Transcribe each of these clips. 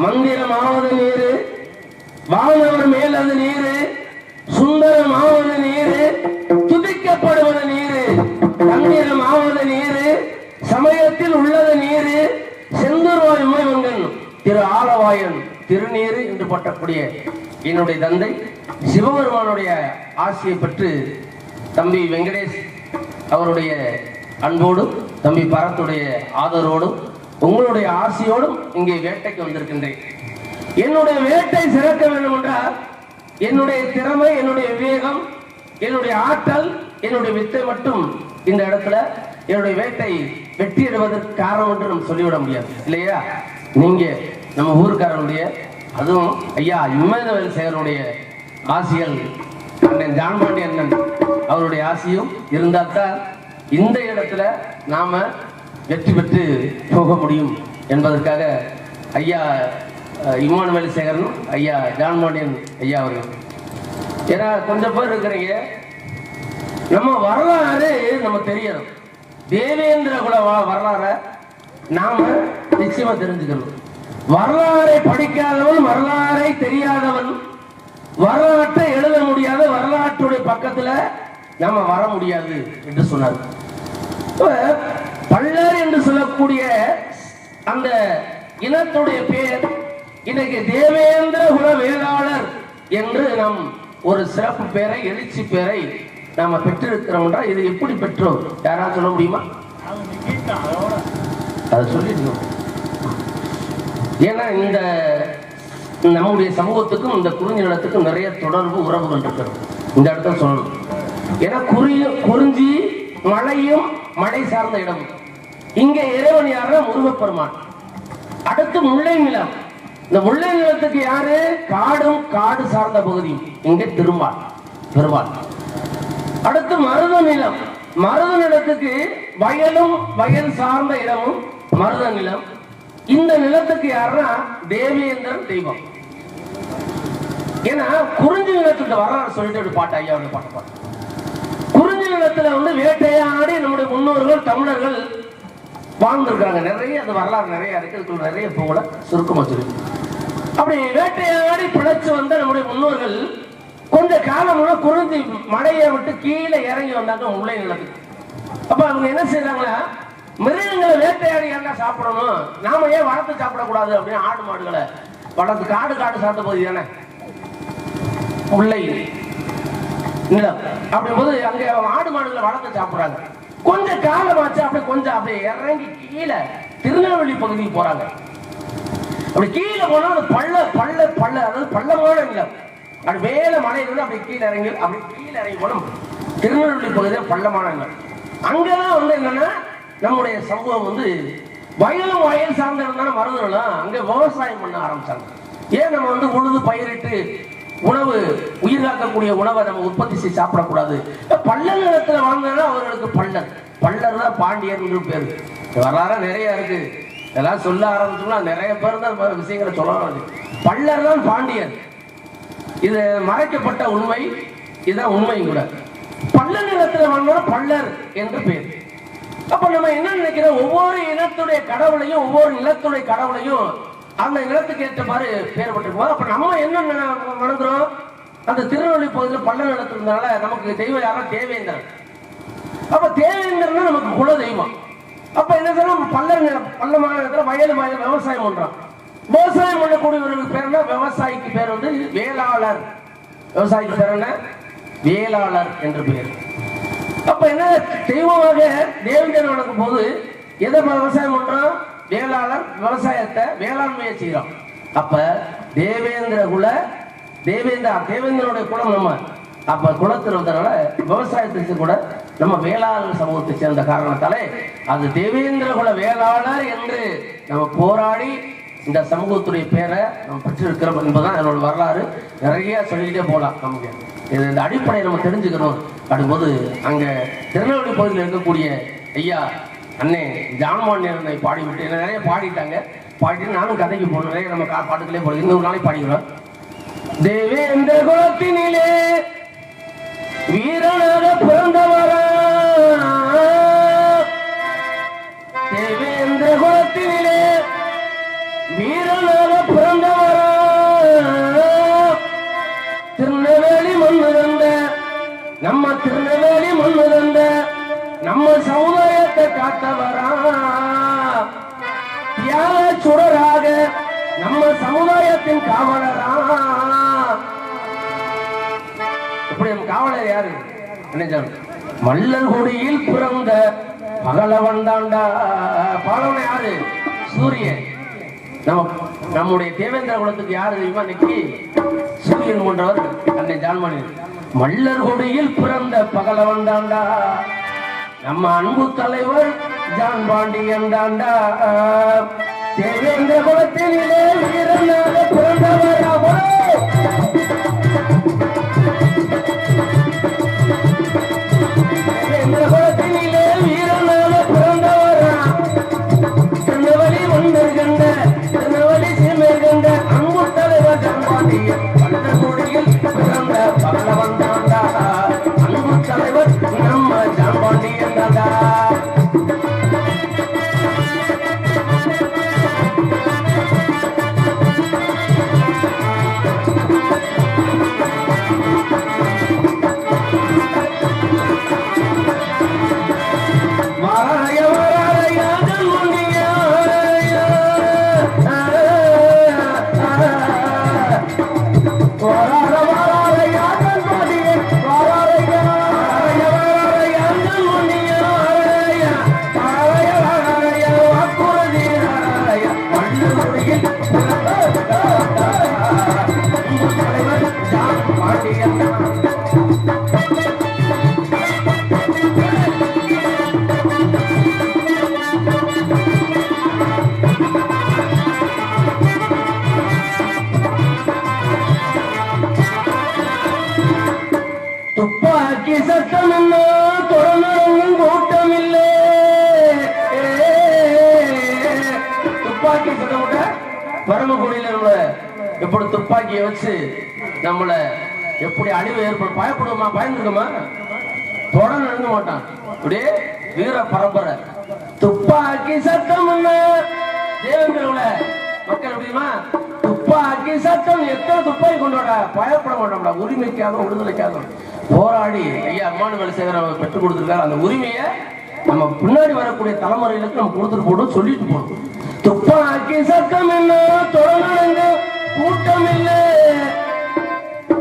மந்திரமாவது நீரு, வானவர் மேலது நீரு, சுந்தரமாவது நீரு, துதிக்கப்படுவது நீரு, தந்திரமாவது நீரு, சமயத்தில் உள்ளது நீரு, செந்தூர்வாய் உமைமங்கன் திரு ஆலவாயன் திருநீரு என்று பட்டக்கூடிய என்னுடைய தந்தை சிவபெருமானுடைய ஆசியை பெற்று தம்பி வெங்கடேஷ் அவருடைய அன்போடும் தம்பி பரத்துடைய ஆதரவோடும் உங்களுடைய ஆசையோடும் இங்கே வேட்டைக்கு வந்திருக்கின்றேன். என்னுடைய வேட்டை சிறக்க வேண்டும் என்றால் என்னுடைய திறமை, என்னுடைய விவேகம், என்னுடைய ஆற்றல், என்னுடைய வித்தை மட்டும் இந்த இடத்துல என்னுடைய வேட்டை வெற்றியிடுவதற்கு காரணம் என்று நம்ம சொல்லிவிட முடியாது இல்லையா? நீங்க நம்ம ஊருக்காரனுடைய, அதுவும் ஐயா இம்மானுவேல் சேகருடைய ஆசிகள், அண்ணன் ஜான்பாண்டி அண்ணன் அவருடைய ஆசியும் இருந்தால் தான் இந்த இடத்துல நாம வெற்றி பெற்று போக முடியும் என்பதற்காக ஐயா இம்மானுவேல் சேகரன், ஐயா ஜான்பாண்டியன் ஐயா அவர்கள். ஏன்னா கொஞ்சம் பேர் இருக்கிறீங்க, நம்ம வரலாறு நம்ம தெரியணும். தேவேந்திர குல வரலாறு நாம நிச்சயமா தெரிஞ்சுக்கணும். வரலாறை படிக்காதவன், வரலாறை தெரியாதவன், வரலாற்றை எழுத முடியாத, வரலாற்றுடைய பக்கத்துல நாம வர முடியாது என்று சொன்னார். பல்லர் என்று சொல்லக்கூடிய அந்த இனத்துடைய பெயர் இன்னைக்கு தேவேந்திர குல வேளாளர் என்று நாம் ஒரு சிறப்பு பெயரை, எழுச்சி பெயரை நாம பெற்றிருக்கிறோம். இது எப்படி பெற்றோம்? யாராவது சொல்ல முடியுமா? அதை சொல்லிடுவோம். ஏன்னா இந்த நம்முடைய சமூகத்துக்கும் இந்த குறிஞ்சி நிலத்துக்கும் நிறைய தொடர்பு, உறவுகள் இருக்கிறது. இந்த இடத்துல சொல்லணும். ஏன்னா குறிஞ்சி மலையும் மலை சார்ந்த இடம். இங்க இறைவன் யாருன்னா முருகப்பெருமான். அடுத்து முல்லை நிலம். இந்த முல்லை நிலத்துக்கு யாரு? காடும் காடு சார்ந்த பகுதியும் இங்க திருமால் பெருமாள். அடுத்து மருத நிலம். மருத நிலத்துக்கு வயலும் வயல் சார்ந்த இடமும் மருத நிலம். இந்த நிலத்துக்கு யாருன்னா தேவேந்திரன் தெய்வம். ஏன்னா குறிஞ்சி நிலத்துக்கு வரலாறு சொல்லிட்டு பாட்டு ஐயாவுடைய பாட்டு. குறிஞ்சி நிலத்துல வேட்டையாடி நம்முடைய முன்னோர்கள் தமிழர்கள் வாழ்ந்திருக்காங்க. நிறைய அது வரலாறு நிறைய இருக்கு, நிறைய போகல, சுருக்கமா சொல்லி. அப்படி வேட்டையாடி பிழைச்சு வந்த நம்முடைய முன்னோர்கள் கொஞ்ச காலம் குறிஞ்சி மலையை விட்டு கீழே இறங்கி வந்தாங்க முல்லை நிலத்துக்கு. அப்ப அவங்க என்ன செய்யறாங்கன்னா, மிருகங்களை வேட்டையாடி என்ன சாப்பிடணும், நாம ஏன் வளர்த்து சாப்பிடக்கூடாது அப்படின்னு ஆடு மாடுகளை வளர்த்து, காடு காடு சாப்பிட்ட போது தானே முல்லை நிலம். அப்படின் போது அங்க ஆடு மாடுகளை வளர்த்து சாப்பிடுறாங்க. கொஞ்ச காலமாச்சு அப்படி கொஞ்சம் அப்படியே இறங்கி கீழே திருநெல்வேலி பகுதிக்கு போறாங்க. அப்படி கீழே போனா அதாவது பள்ளமான நிலம். அப்படி மேல மலை இருந்து அப்படி கீழே இறங்கி போனோம். திருநெல்வேலி பகுதியில் பள்ளமான நிலம். அங்கதான் என்னன்னா நம்முடைய சமூகம் வயலும் வயல் சார்ந்த இருந்தாலும் மருந்துகளும் அங்க விவசாயம் பண்ண ஆரம்பிச்சாங்க. ஏன் நம்ம உழுது பயிரிட்டு உணவு, உயிர் காக்கக்கூடிய உணவை நம்ம உற்பத்தி செய்து சாப்பிடக்கூடாது? பள்ளர் நிலத்துல வாழ்ந்தா அவர்களுக்கு பல்லர் தான் பாண்டியர் பேரு. வரலாறு நிறைய இருக்கு, இதெல்லாம் சொல்ல ஆரம்பிச்சோம்னா நிறைய பேர் தான் விஷயங்களை சொல்லலாம். பல்லர் தான் பாண்டியர். இது மறைக்கப்பட்ட உண்மை, இதுதான் உண்மை கூட. பல்லர் நிலத்துல வாழ்ந்தா பல்லர் என்று பேர். அப்ப நம்ம என்ன நினைக்கிறோம், ஒவ்வொரு இனத்துடைய கடவுளையும் ஒவ்வொரு நிலத்துடைய கடவுளையும் அந்த நிலத்துக்கு ஏற்ற மாதிரி பேர் பட்டிருக்கோம். அப்ப நம்ம என்ன வணங்குறோம், அந்த திருநெல்வேலி பகுதியில் பல்ல நிலத்தினால நமக்கு தெய்வம் யாரா? தேவேந்திரன். அப்ப தேவேந்திரன் நமக்கு குல தெய்வம். அப்ப என்ன செய்யணும், பள்ளமான இடத்துல வயல் விவசாயம் பண்றோம். விவசாயம் பண்ணக்கூடியவர்களுக்கு பேர் என்ன? விவசாயிக்கு பேர் வேளாளர். விவசாயிக்கு பேர் என்ன? வேளாளர் என்று பேர். அப்ப என்ன, தெய்வமாக தேவேந்திரன் வணங்கும் போது எதை விவசாயம் பண்றோம்? வேளாளர் விவசாயத்தை வேளாண்மையை செய்யறோம். அப்ப தேவேந்திரனுடைய குலம் நம்ம. அப்ப குலத்திருந்தனால விவசாயத்துக்கு கூட நம்ம வேளாளர் சமூகத்தை சேர்ந்த காரணத்தாலே அது தேவேந்திர குல வேளாளர் என்று நம்ம போராடி இந்த சமூகத்துடைய பேரை நம்ம பெற்றிருக்கிறோம் என்பதுதான் என்னோட வரலாறு. நிறைய சொல்லிக்கிட்டே போகலாம். நமக்கு இந்த அடிப்படையை நம்ம தெரிஞ்சுக்கணும். அப்படின்போது அங்க திருநெல்வேலி பகுதியில் இருக்கக்கூடிய ஐயா அண்ணே ஜான்மானியனை பாடிவிட்டு நிறைய பாடிட்டாங்க. பாடிட்டு நானும் கதைக்கு போகணும். நிறைய நம்ம பாட்டுகளே போடுறோம். இன்னொரு நாளைக்கு பாடிக்கிறோம். தேவேந்திர குலத்தினிலே வீரனாக பிறந்தவரா, தேவேந்திர குலத்தினிலே வீரனாக பிறந்தவரா, திருநெல்வேலி மண்ணு தந்த நம்ம திருநெல்வேலி மண்ணு தந்த நம்ம சமுதாயத்தை காத்தவரா, தியாக சுடராக நம்ம சமுதாயத்தின் காவலரா. இப்படி நம்ம காவலர் யாரு? மல்லர்குடியில் பிறந்த பகலவன் தாண்டா. பகலவன் யாரு? சூரியன். நம்முடைய தேவேந்திர குலத்துக்கு யாரு தெரியுமா? இன்னைக்கு சூரியன் போன்றவர் அன்னை ஜான்மணி. மல்லர்குடியில் பிறந்த பகலவன் தாண்டா, நம்ம அன்பு தலைவர் ஜான் பாண்டியன் தாண்டா. தேவேந்திர குலத்தினிலே வீரனாக பிறந்தவர் அவரோ. தேவேந்திர குலத்தினிலே வீரனாக பிறந்தவரா, திருநெல்வேலி மன்னர் கண்ட திருநெல்வேலி சீமை கண்ட அன்பு தலைவர் ஜான் பாண்டியன். மல்லர்குடியில் பிறந்த பகலவன் தாண்டா, அன்பு தலைவர் நம்ம ஜான் பாண்டியன் தாண்டா. துப்பாக்கி சத்தம் என்ன தொடர்ந்தும் கூட்டம் இல்லை. துப்பாக்கி சத்தம் விட்ட பரமக்குடியில நம்ம எப்படி துப்பாக்கியை வச்சு நம்மள எப்படி அழிவு ஏற்படும்? பயப்படுவோமா? பயந்துருக்கோமா? தொடர்ந்து நிறுத்த மாட்டான். அப்படியே வீர பரம்பரை. துப்பாக்கி சத்தம் என்ன தேவேந்திர மக்கள் எப்படிமா? துப்பாக்கி சத்தம் எத்தனை துப்பாக்கி கொண்டு வர பயப்பட மாட்டோம்டா. உரிமைக்காக விடுதலைக்காக போராடி ஐயா அம்மானுவேல் சேகர் அவர் பெற்றுக் கொடுத்திருக்காரு. அந்த உரிமையை நம்ம பின்னாடி வரக்கூடிய தலைமுறைகளுக்கு நம்ம கொடுத்துட்டு போடும், சொல்லிட்டு போடும். துப்பாக்கி சத்தம் என்ன தொடர்ந்து கூட்டம் இல்லை.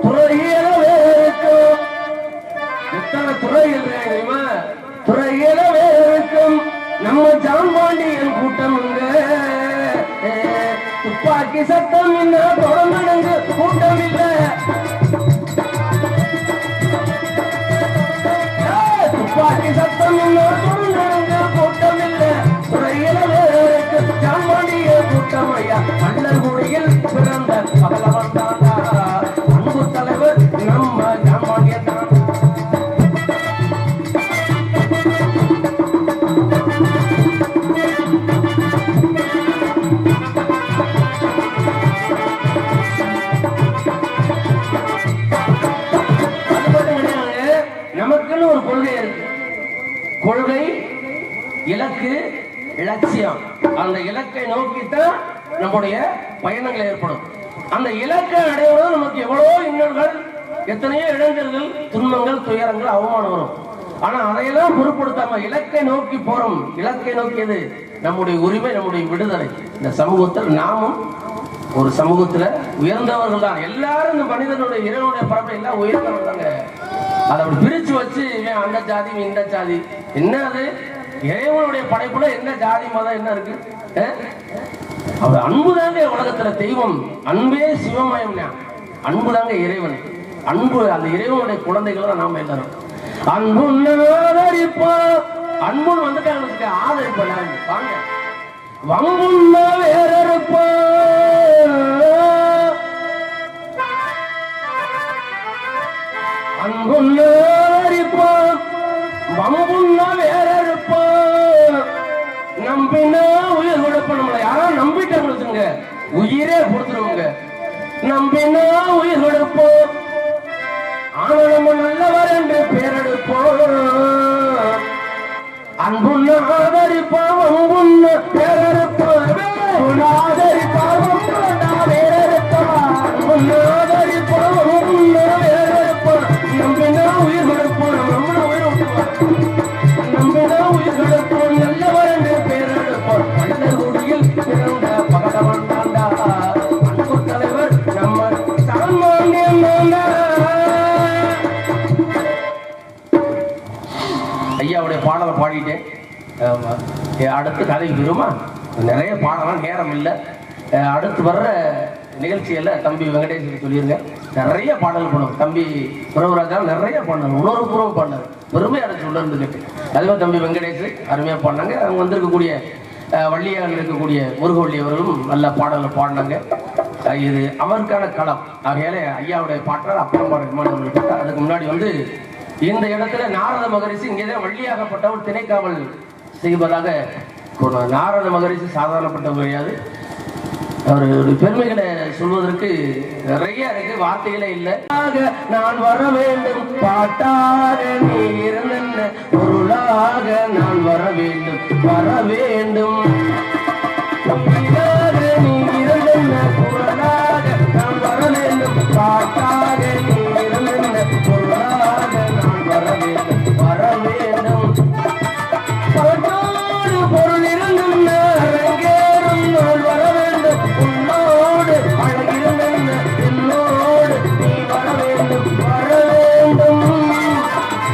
துறையில வேறுக்கும் எத்தனை துறையில் தெரியுமா? துறையில வேறுக்கும் நம்ம ஜான் பாண்டியன் கூட்டம் துப்பாக்கி சத்தம் என்ன தொடர்ந்து கூட்டம் இல்லை. துப்பாக்கி சத்தம் என்ன தொடர்ந்து கூட்டம் இல்லை. துறையில வேறுக்கு ஜான் பாண்டியன் கூட்டம் ஐயா. மல்லர்குடியில் பிறந்த பகலவன் தாண்டா, அன்பு தலைவர் நம்ம ஜான் பாண்டியன் தாண்டா. நமக்குன்னு ஒரு கொள்கை இருக்கு. கொள்கை, இலக்கு, இலட்சியம். அந்த இலக்கை நோக்கித்தான் நம்முடைய பயணங்கள் ஏற்படும். அந்த இலக்கை அடைவது நமக்கு எவ்வளவோ இன்னல்கள், எத்தனையோ இளைஞர்கள் துன்பங்கள், துயரங்கள், அவமானம் வரும். ஆனா அதையெல்லாம் பொருட்படுத்தாம இலக்கை நோக்கி போறோம். இலக்கை நோக்கியது நம்முடைய உரிமை, நம்முடைய விடுதலை. இந்த சமூகத்தில் நாமும் ஒரு சமூகத்துல உயர்ந்தவர்கள் தான். எல்லாரும் இந்த மனிதனுடைய இறைவனுடைய பரப்பை எல்லாம் உயர்ந்தவர்கள் தாங்க. அதை அப்படி பிரிச்சு வச்சு அந்த ஜாதி இந்த ஜாதி என்ன அது இறைவனுடைய படைப்புல என்ன ஜாதி மதம் என்ன இருக்கு? அவர் அன்புதாங்க உலகத்துல தெய்வம். அன்பே சிவமயம். அன்புதாங்க இறைவன். அன்பு அந்த இறைவனுடைய குழந்தைகளை தான் நாம எல்லாரும் அன்புன்னு ஆதரிப்போம். அன்புன்னு வந்துட்டு ஆதரிப்போம். வாங்க வம்புன்னா வேற இருப்போம். அன்புன்னா ஆதரிப்போம். வம்புன்னா வேற இருப்போம். நம்பினா உயிர் கொடுப்போம். நம்மளை யாரும் நம்பிட்டாங்க வச்சுங்க உயிரே கொடுத்துருவோங்க. நம்பினா உயிர் கொடுப்போம். ஆனா நம்ம நல்லவர் என்று பேரெடுப்போம். அன்புள்ள ஆதரிப்போம். அன்புள்ள பேரெடுப்போம். ஆதரிப்போம். வேறெடுப்போம். அன்புள்ள ஆதரிப்போம். அன்புள்ள வேறெடுப்போம். நம்பினா உயிர் கொடுப்போம். நம்மள உயிர் விட்டுவோம். நம்பினா உயிர் கொடுப்போம். நல்லவர் என்று பேரெடுப்போம். நல்ல குடியில் பிறந்த பகடவன் தாண்டா அன்பு தலைவர் நம்ம சாமானியம். ஐயாவுடைய பாடலை பாடிட்டேன். அடுத்து கதைக்கு வருமா? நிறைய பாடலாம் நேரம் இல்லை. அடுத்து வர்ற நிகழ்ச்சியில் தம்பி வெங்கடேசன் சொல்லியிருங்க. நிறைய பாடல் பண்ணுவோம். தம்பி புரவராஜா நிறைய பாடினார். உணர்வுபூர்வம் பாடினார். பெருமையான சொல்லிருந்து கேட்டு அதுவே தம்பி வெங்கடேஷ் அருமையாக பாடினாங்க. அவங்க வந்திருக்கக்கூடிய வள்ளியாக இருக்கக்கூடிய முருகவள்ளி அவர்களும் நல்ல பாடலை பாடினாங்க. இது அவருக்கான களம். ஆகையால ஐயாவுடைய பாட்டால் அப்புறம் பாடுறது. அதுக்கு முன்னாடி வந்து இந்த இடத்துல நாரத மகரிஷி இங்கேதான் வள்ளியாகப்பட்டவர் திணைக்காவல் செய்வதாக நாரத மகரிஷி சாதாரணப்பட்டவர் கிடையாது. அவருடைய பெருமைகளை சொல்வதற்கு நிறைய இருக்கு, வார்த்தைகளே இல்லை. நான் வர வேண்டும் பாட்டாக நீ இருந்த பொருளாக நான் வர வேண்டும் வர வேண்டும். நீ இருந்த பொருளாக நான் வர வேண்டும் பாட்டாக நீ இருந்த பொருளாக நான் வர வேண்டும் வர வேண்டும். பொருளோடு பொருள் இருந்தும் அரங்கேறும் நான் வர வேண்டும். உன்னோடு அழகிருந்த என்னோடு நீ வர வேண்டும் வர வேண்டும்.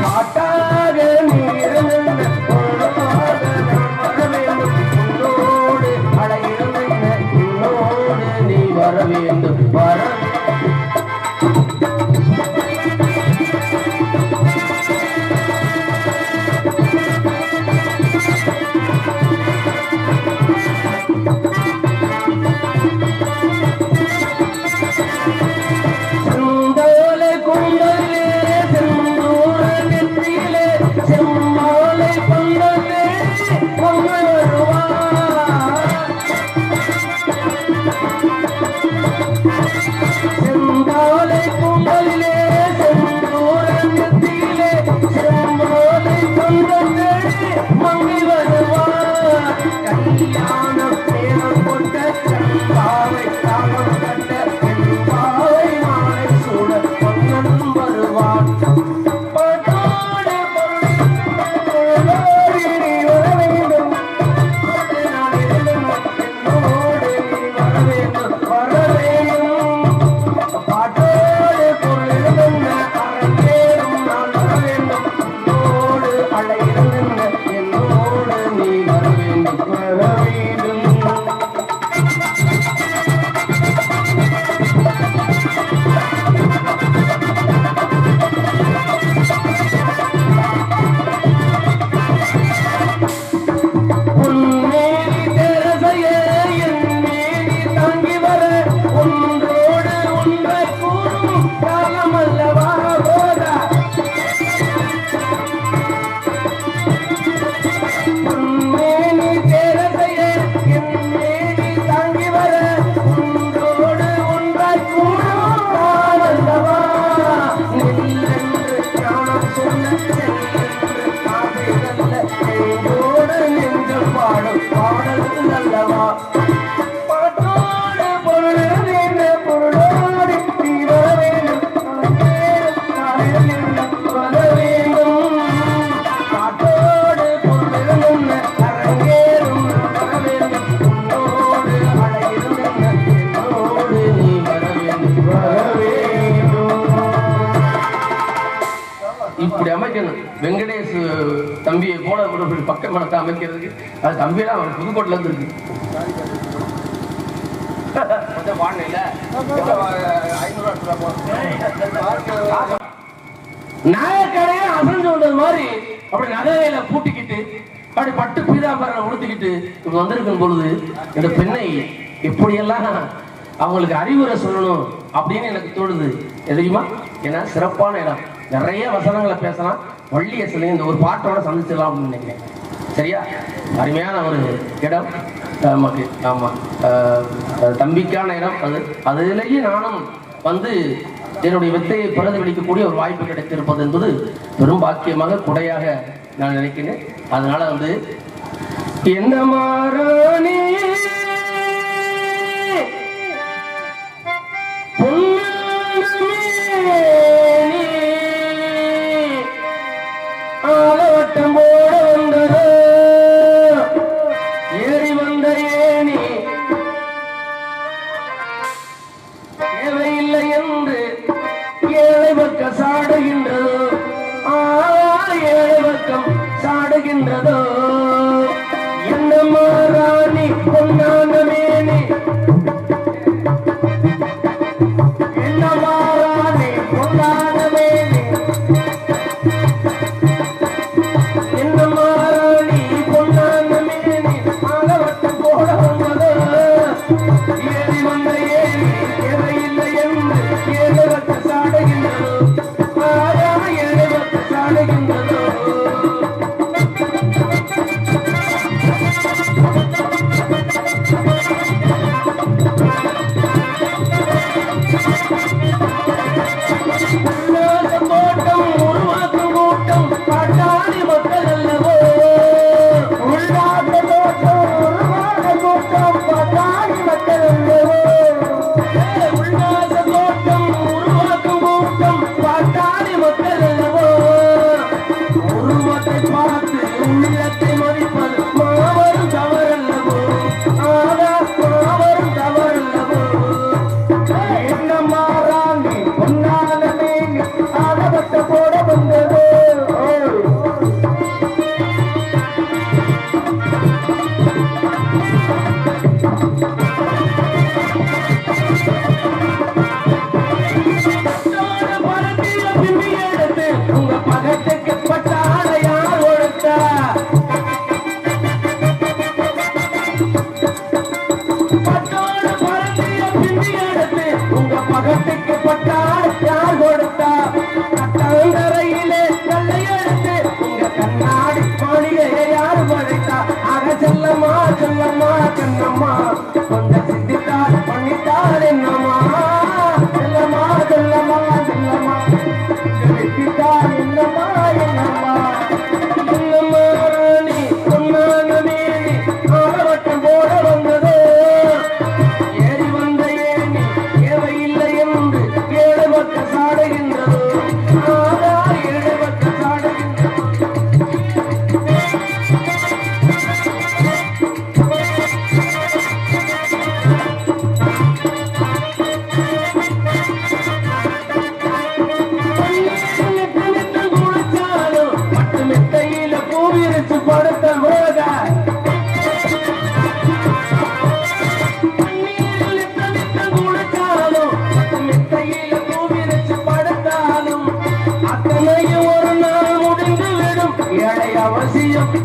பாட்டாக நீ இருந்த பொருளாக நான் வர வேண்டும். உன்னோடு அழகிருந்த என்னோடு நீ வர வேண்டும் வர. என்னோடு நீ வர வேண்டும். போல ஒரு பக்கம் மனத்தை அமைக்கிறதுக்கு அது தம்பியெல்லாம் அவர் புதுக்கோட்டில இருந்து இருக்கு. நாயக்கரையே அசைஞ்சு வந்தது மாதிரி அப்படி நகையில பூட்டிக்கிட்டு அப்படி பட்டு பீதாம்பரம் உடுத்திக்கிட்டு இவங்க வந்திருக்கும் பொழுது இந்த பெண்ணை எப்படியெல்லாம் அவங்களுக்கு அறிவுரை சொல்லணும் அப்படின்னு எனக்கு தோணுது. தெரியுமா? ஏன்னா சிறப்பான இடம், நிறைய வசனங்களை பேசலாம், வள்ளிய சொல்லி இந்த ஒரு பாட்டோட சந்திச்சிடலாம் அப்படின்னு நினைக்கிறேன். சரியா? அருமையான ஒரு இடம் நமக்கு. ஆமா, தம்பிக்கான இடம் அது. அதிலேயே நானும் வந்து என்னுடைய வித்தையை பிரதிபலிக்கக்கூடிய ஒரு வாய்ப்பு கிடைத்திருப்பது என்பது பெரும் பாக்கியமாக குடையாக நான் நினைக்கிறேன். அதனால வந்து என்ன மாறானே ஆலவட்டம் போட வந்ததோ ஏறி வந்த ஏனி தேவையில்லை என்று ஏழை பக்கம் சாடுகின்றதோ, ஏழை பக்கம் சாடுகின்றதோ. என்ன மாறானி பொன்னான மேனி, என்ன மாறானி பொன்னான மேனி, என்ன மாறானி பொன்னான மேனி ஆலவட்டம் போட வந்ததோ ஏறி வந்த ஏனி தேவையில்லை என்று ஏழை பக்கம் சாடுகின்றதோ, ஏழை பக்கம் சாடுகின்றதோ.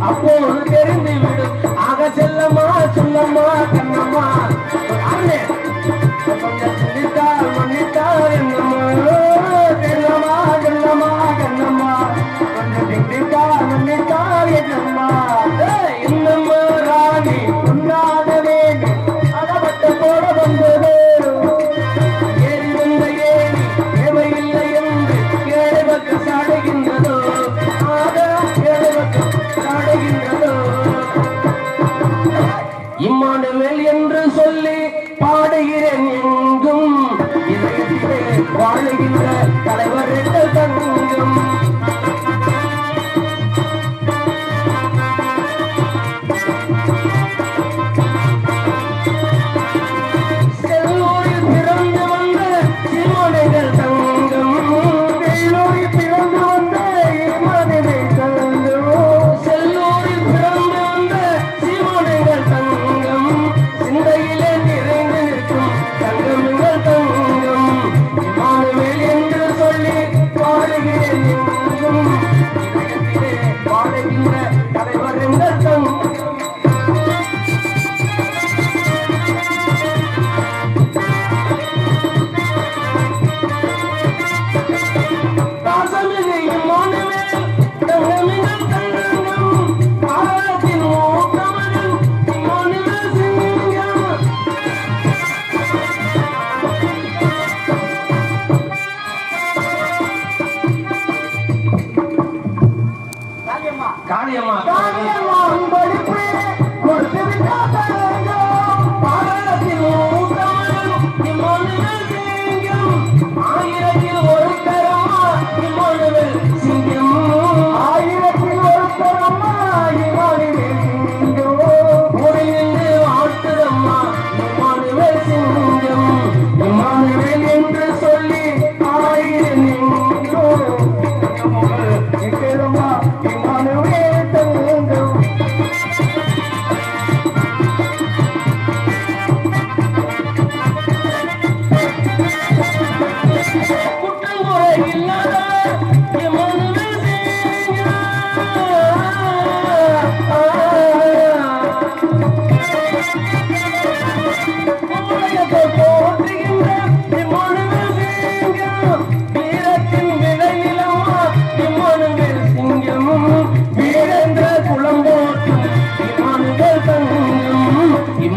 அப்போது தெரிந்து விடும். ஆக செல்லம்மா சொல்லம்மா கண்ணம்மா கொஞ்சம் சிந்தித்தால் மன்னித்தால் என்னம்மா செல்லம்மா சொல்லம்மா கண்ணம்மா கொஞ்சம் சிந்தித்தால் மன்னித்தால் என்னம்மா என்னம்மா ராணி உண்ணாத வேண்டி அகப்பட்ட போட வந்தது ஏறி வந்த ஏறி தேவையில்லை என்று ஏழை பக்கம் சாடுகின்றதோ, ஏழை பக்கம் இம்மானுவேல் என்று சொல்லி பாடுகிறேன் எங்கும் இதயத்திலே வாழுகின்ற தலைவர் தங்கும். செல்லூரில் பிறந்து வந்த சிறுவனைகள் தங்கம், வெள்ளூரில் பிறந்து வந்த இமானுவேல் தங்கம். செல்லூர்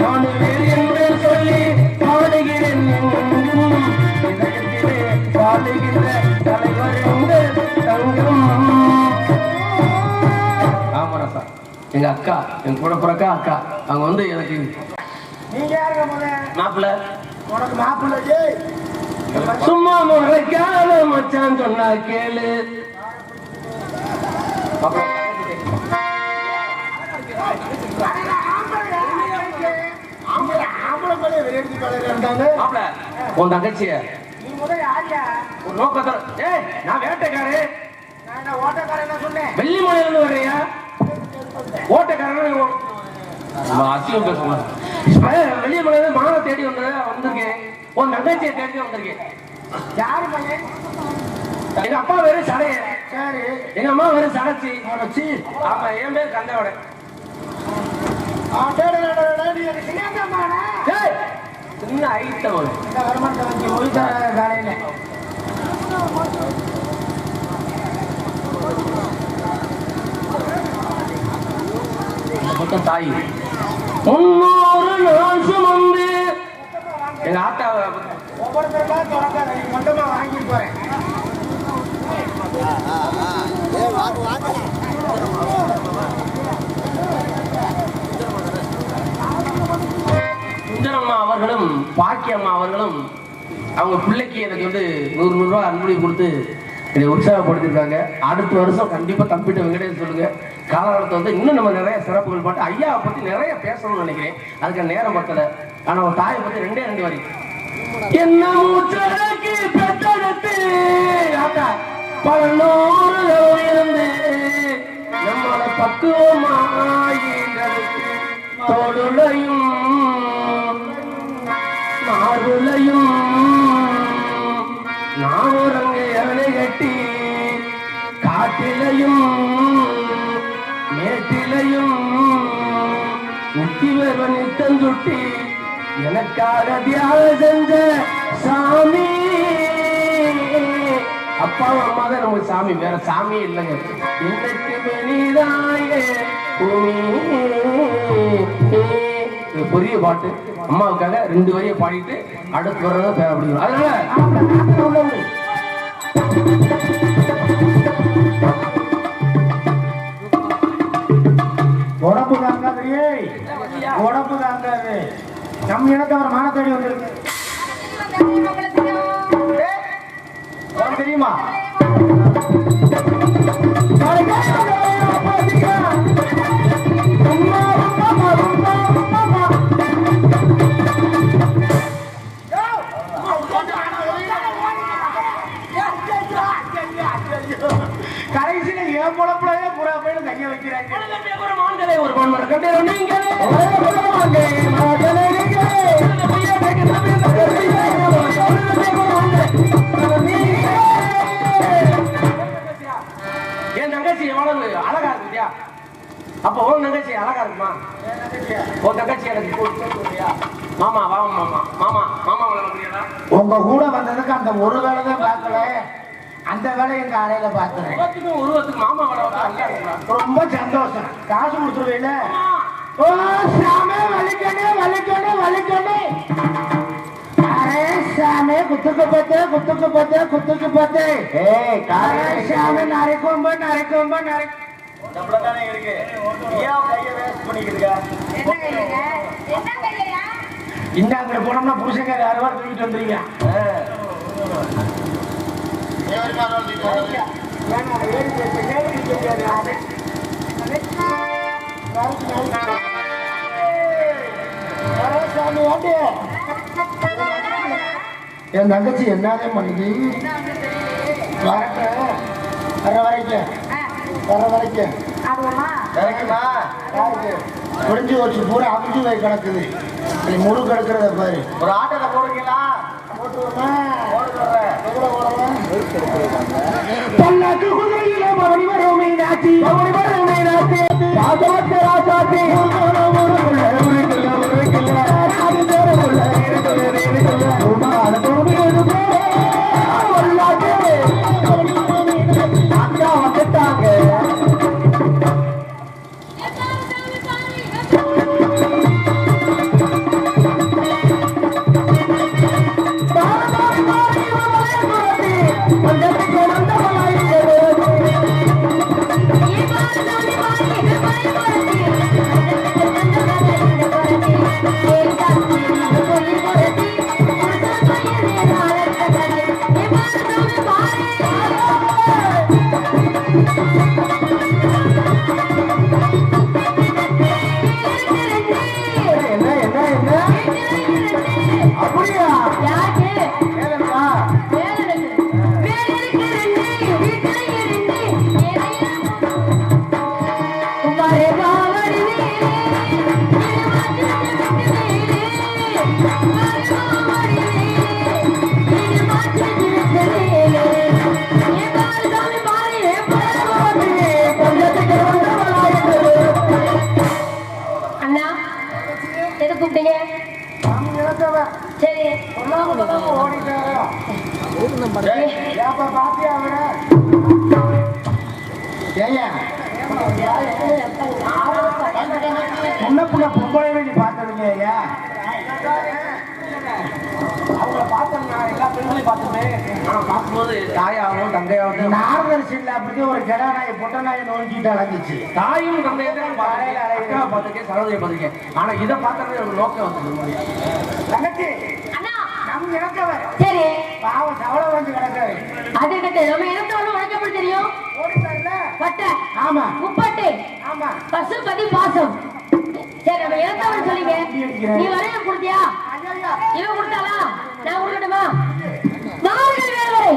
வானுவேல் என்று சொல்லி பாடுகிறேன் இதயத்திலே பாடுகின்ற தலைவர் உங்கள் தங்கம். ஆமரசா எங்க அக்கா, எங்க கூட பிறக்கா அக்கா, அவங்க வந்து எனக்கு நீங்க யாருங்க மாப்பிள்ள? உனக்கு மாப்பிள்ள சும்மா முறைக்காத மச்சான் சொன்னா கேளு. உன் தங்கச்சிய ஒரு நோக்கத்தோட நான் வேட்டைக்காரு வெள்ளிமலையில இருந்து வர்றியா? ஓட்டக்காரன் அசியம் பேசணும். வெள்ளிமலையில மான தேடி வந்திருக்கேன். உன் தங்கச்சியை தேடி வந்திருக்கேன். யாரு பையன்? எங்க அப்பா வேறு சடைய, சரி. எங்க அம்மா வேறு சடைச்சி. ஆமா, என் பேர் கந்தோட. சின்ன ஐட்டம் காலையில மொத்தம் தாய் 300 நாள் சுமந்து எங்க ஆட்டாவை ஒவ்வொருத்தருக்கா திறக்காத, நீ மொத்தமா வாங்கி போறேன். சுந்தரம்மா அவர்களும் பாக்கியம்மா அவர்களும் அவங்க பிள்ளைக்கு எனக்கு வந்து 100 ரூபாய் அன்பளி கொடுத்து இதை உற்சாகப்படுத்திருக்காங்க. அடுத்த வருஷம் கண்டிப்பா தம்பிட்ட வெங்கடேஷ் சொல்லுங்க. காலகாலத்தை வந்து இன்னும் நம்ம நிறைய சிறப்புகள் பாட்டு ஐயாவை பத்தி நிறைய பேசணும்னு நினைக்கிறேன். அதுக்கு நேரம் பத்தல. ஆனா ஒரு தாயை பத்தி 2 வரி. என்ன மூச்சடக்கி பெற்றெடுத்து பலநூறு இருந்து நம்மளை பக்குவமாயின்றதுக்கு தோடுலையும் மாறுலையும் நாவரங்கு அணை கட்டி காட்டிலையும் மேட்டிலையும் முத்திவர் நித்தம் சுட்டி எனக்காக தியாகம் செஞ்ச சாமி. அப்பாவும் அம்மா தான் நமக்கு சாமி, வேற சாமியே இல்லைங்க. இன்னைக்கு வெளிதாயே பெரிய பாட்டு அம்மாவுக்காக 2 வரியை பாடிட்டு அடுத்து வர்றத பேர அப்படிங்கிறோம். அதனால உடம்பு தாங்காது, உடம்பு தாங்காது. நம் இனத்தை அவர் மான தேடி வந்திருக்கு. தெரியுமா? கடைசியில ஏன் பொழப்புலயே புறா போய் கைய வைக்கிறாங்க. ஒரு பொண்ணு கண்டே நீங்க என் தங்கச்சி எவ்வளவு அழகா இருக்குயா? அப்ப உன் தங்கச்சி அழகா இருக்குமா? உன் தங்கச்சி எனக்கு மாமா வா மாமா மாமா மாமா உங்க கூட வந்ததுக்கு அந்த ஒரு வேலை தான் பார்க்கல, அந்த வேலை எங்க அறையில பாக்குறேன். உருவத்துக்கு மாமா வேலை ரொம்ப சந்தோஷம். காசு கொடுத்துருவேல. ஓ சாமே வலிக்கணே வலிக்கணே வலிக்கணே. அரே சாமே குத்துக்கு பத்தே குத்துக்கு பத்தே குத்துக்கு பத்தே. ஏய் காரே சாமே நரைக்கொம்ப நரைக்கொம்ப நரை டபுளதானே இருக்கு. ஏன் கையை வேஸ்ட் பண்ணிக்கிறீங்க? என்ன கையங்க? என்ன கையயா? இந்த அங்க போனோம்னா புருஷங்க 6 வாரம் தூக்கிட்டு வந்துறீங்க. ஏறி மாறோம் நீங்க. ஏன்னா ஏறி கேக்குறாரு அது. என் தங்கச்சி என்னதே பண்ணுது? வர வரைக்கும் முடிஞ்சு வச்சு பூரா அபிஞ்சு போய் கிடக்குது. முழு கிடக்குறத பாரு. ஒரு ஆட்டத்தை போடுறீங்களா? பல்லாக்கு குதிரையில மணி வரும் மீனாட்சி மணி வரும் மீனாட்சி ராஜாத்தி ராஜாத்தி அக்கா வந்துட்டாங்க. நம்ம இழந்தவன் சரி ஓடிட்டாரோ ஏப்ப பாத்தியா அவரை ஏயா முன்ன புள்ள பொம்பளைவே நீ பார்த்தது ஐயா அவங்கள பார்த்தேன் நான் எல்லா பெண்களையும் பார்த்துட்டேன். ஆனா பார்க்கும்போது தாயாகவும் தங்கையாகவும் நார்தர்ஷன்ல அப்படி ஒரு கெடா நாய் பொட்ட நாயை நோக்கிட்டு அழந்துச்சு. தாயும் தந்தையும் பார்த்துருக்கேன் சரோதையை பார்த்துருக்கேன். ஆனா இதை பார்த்தா ஒரு நோக்கம் வந்து தங்கச்சி அண்ணா நம்ம இறக்கவர் சரி பாவம் சவள வந்து கிடக்காரு அது கிட்ட நம்ம இனத்தோட உனக்கு எப்படி தெரியும்? ஓடிட்டாருல பட்டை ஆமா முப்பட்டு ஆமா பசுபதி பாசம். சரி நம்ம இனத்தவன் சொல்லிங்க. நீ வரைய கொடுத்தியா? ஐயா இவன் கொடுத்தாளா? நான் கொடுக்கட்டுமா? மாறுகள் வேறு வரை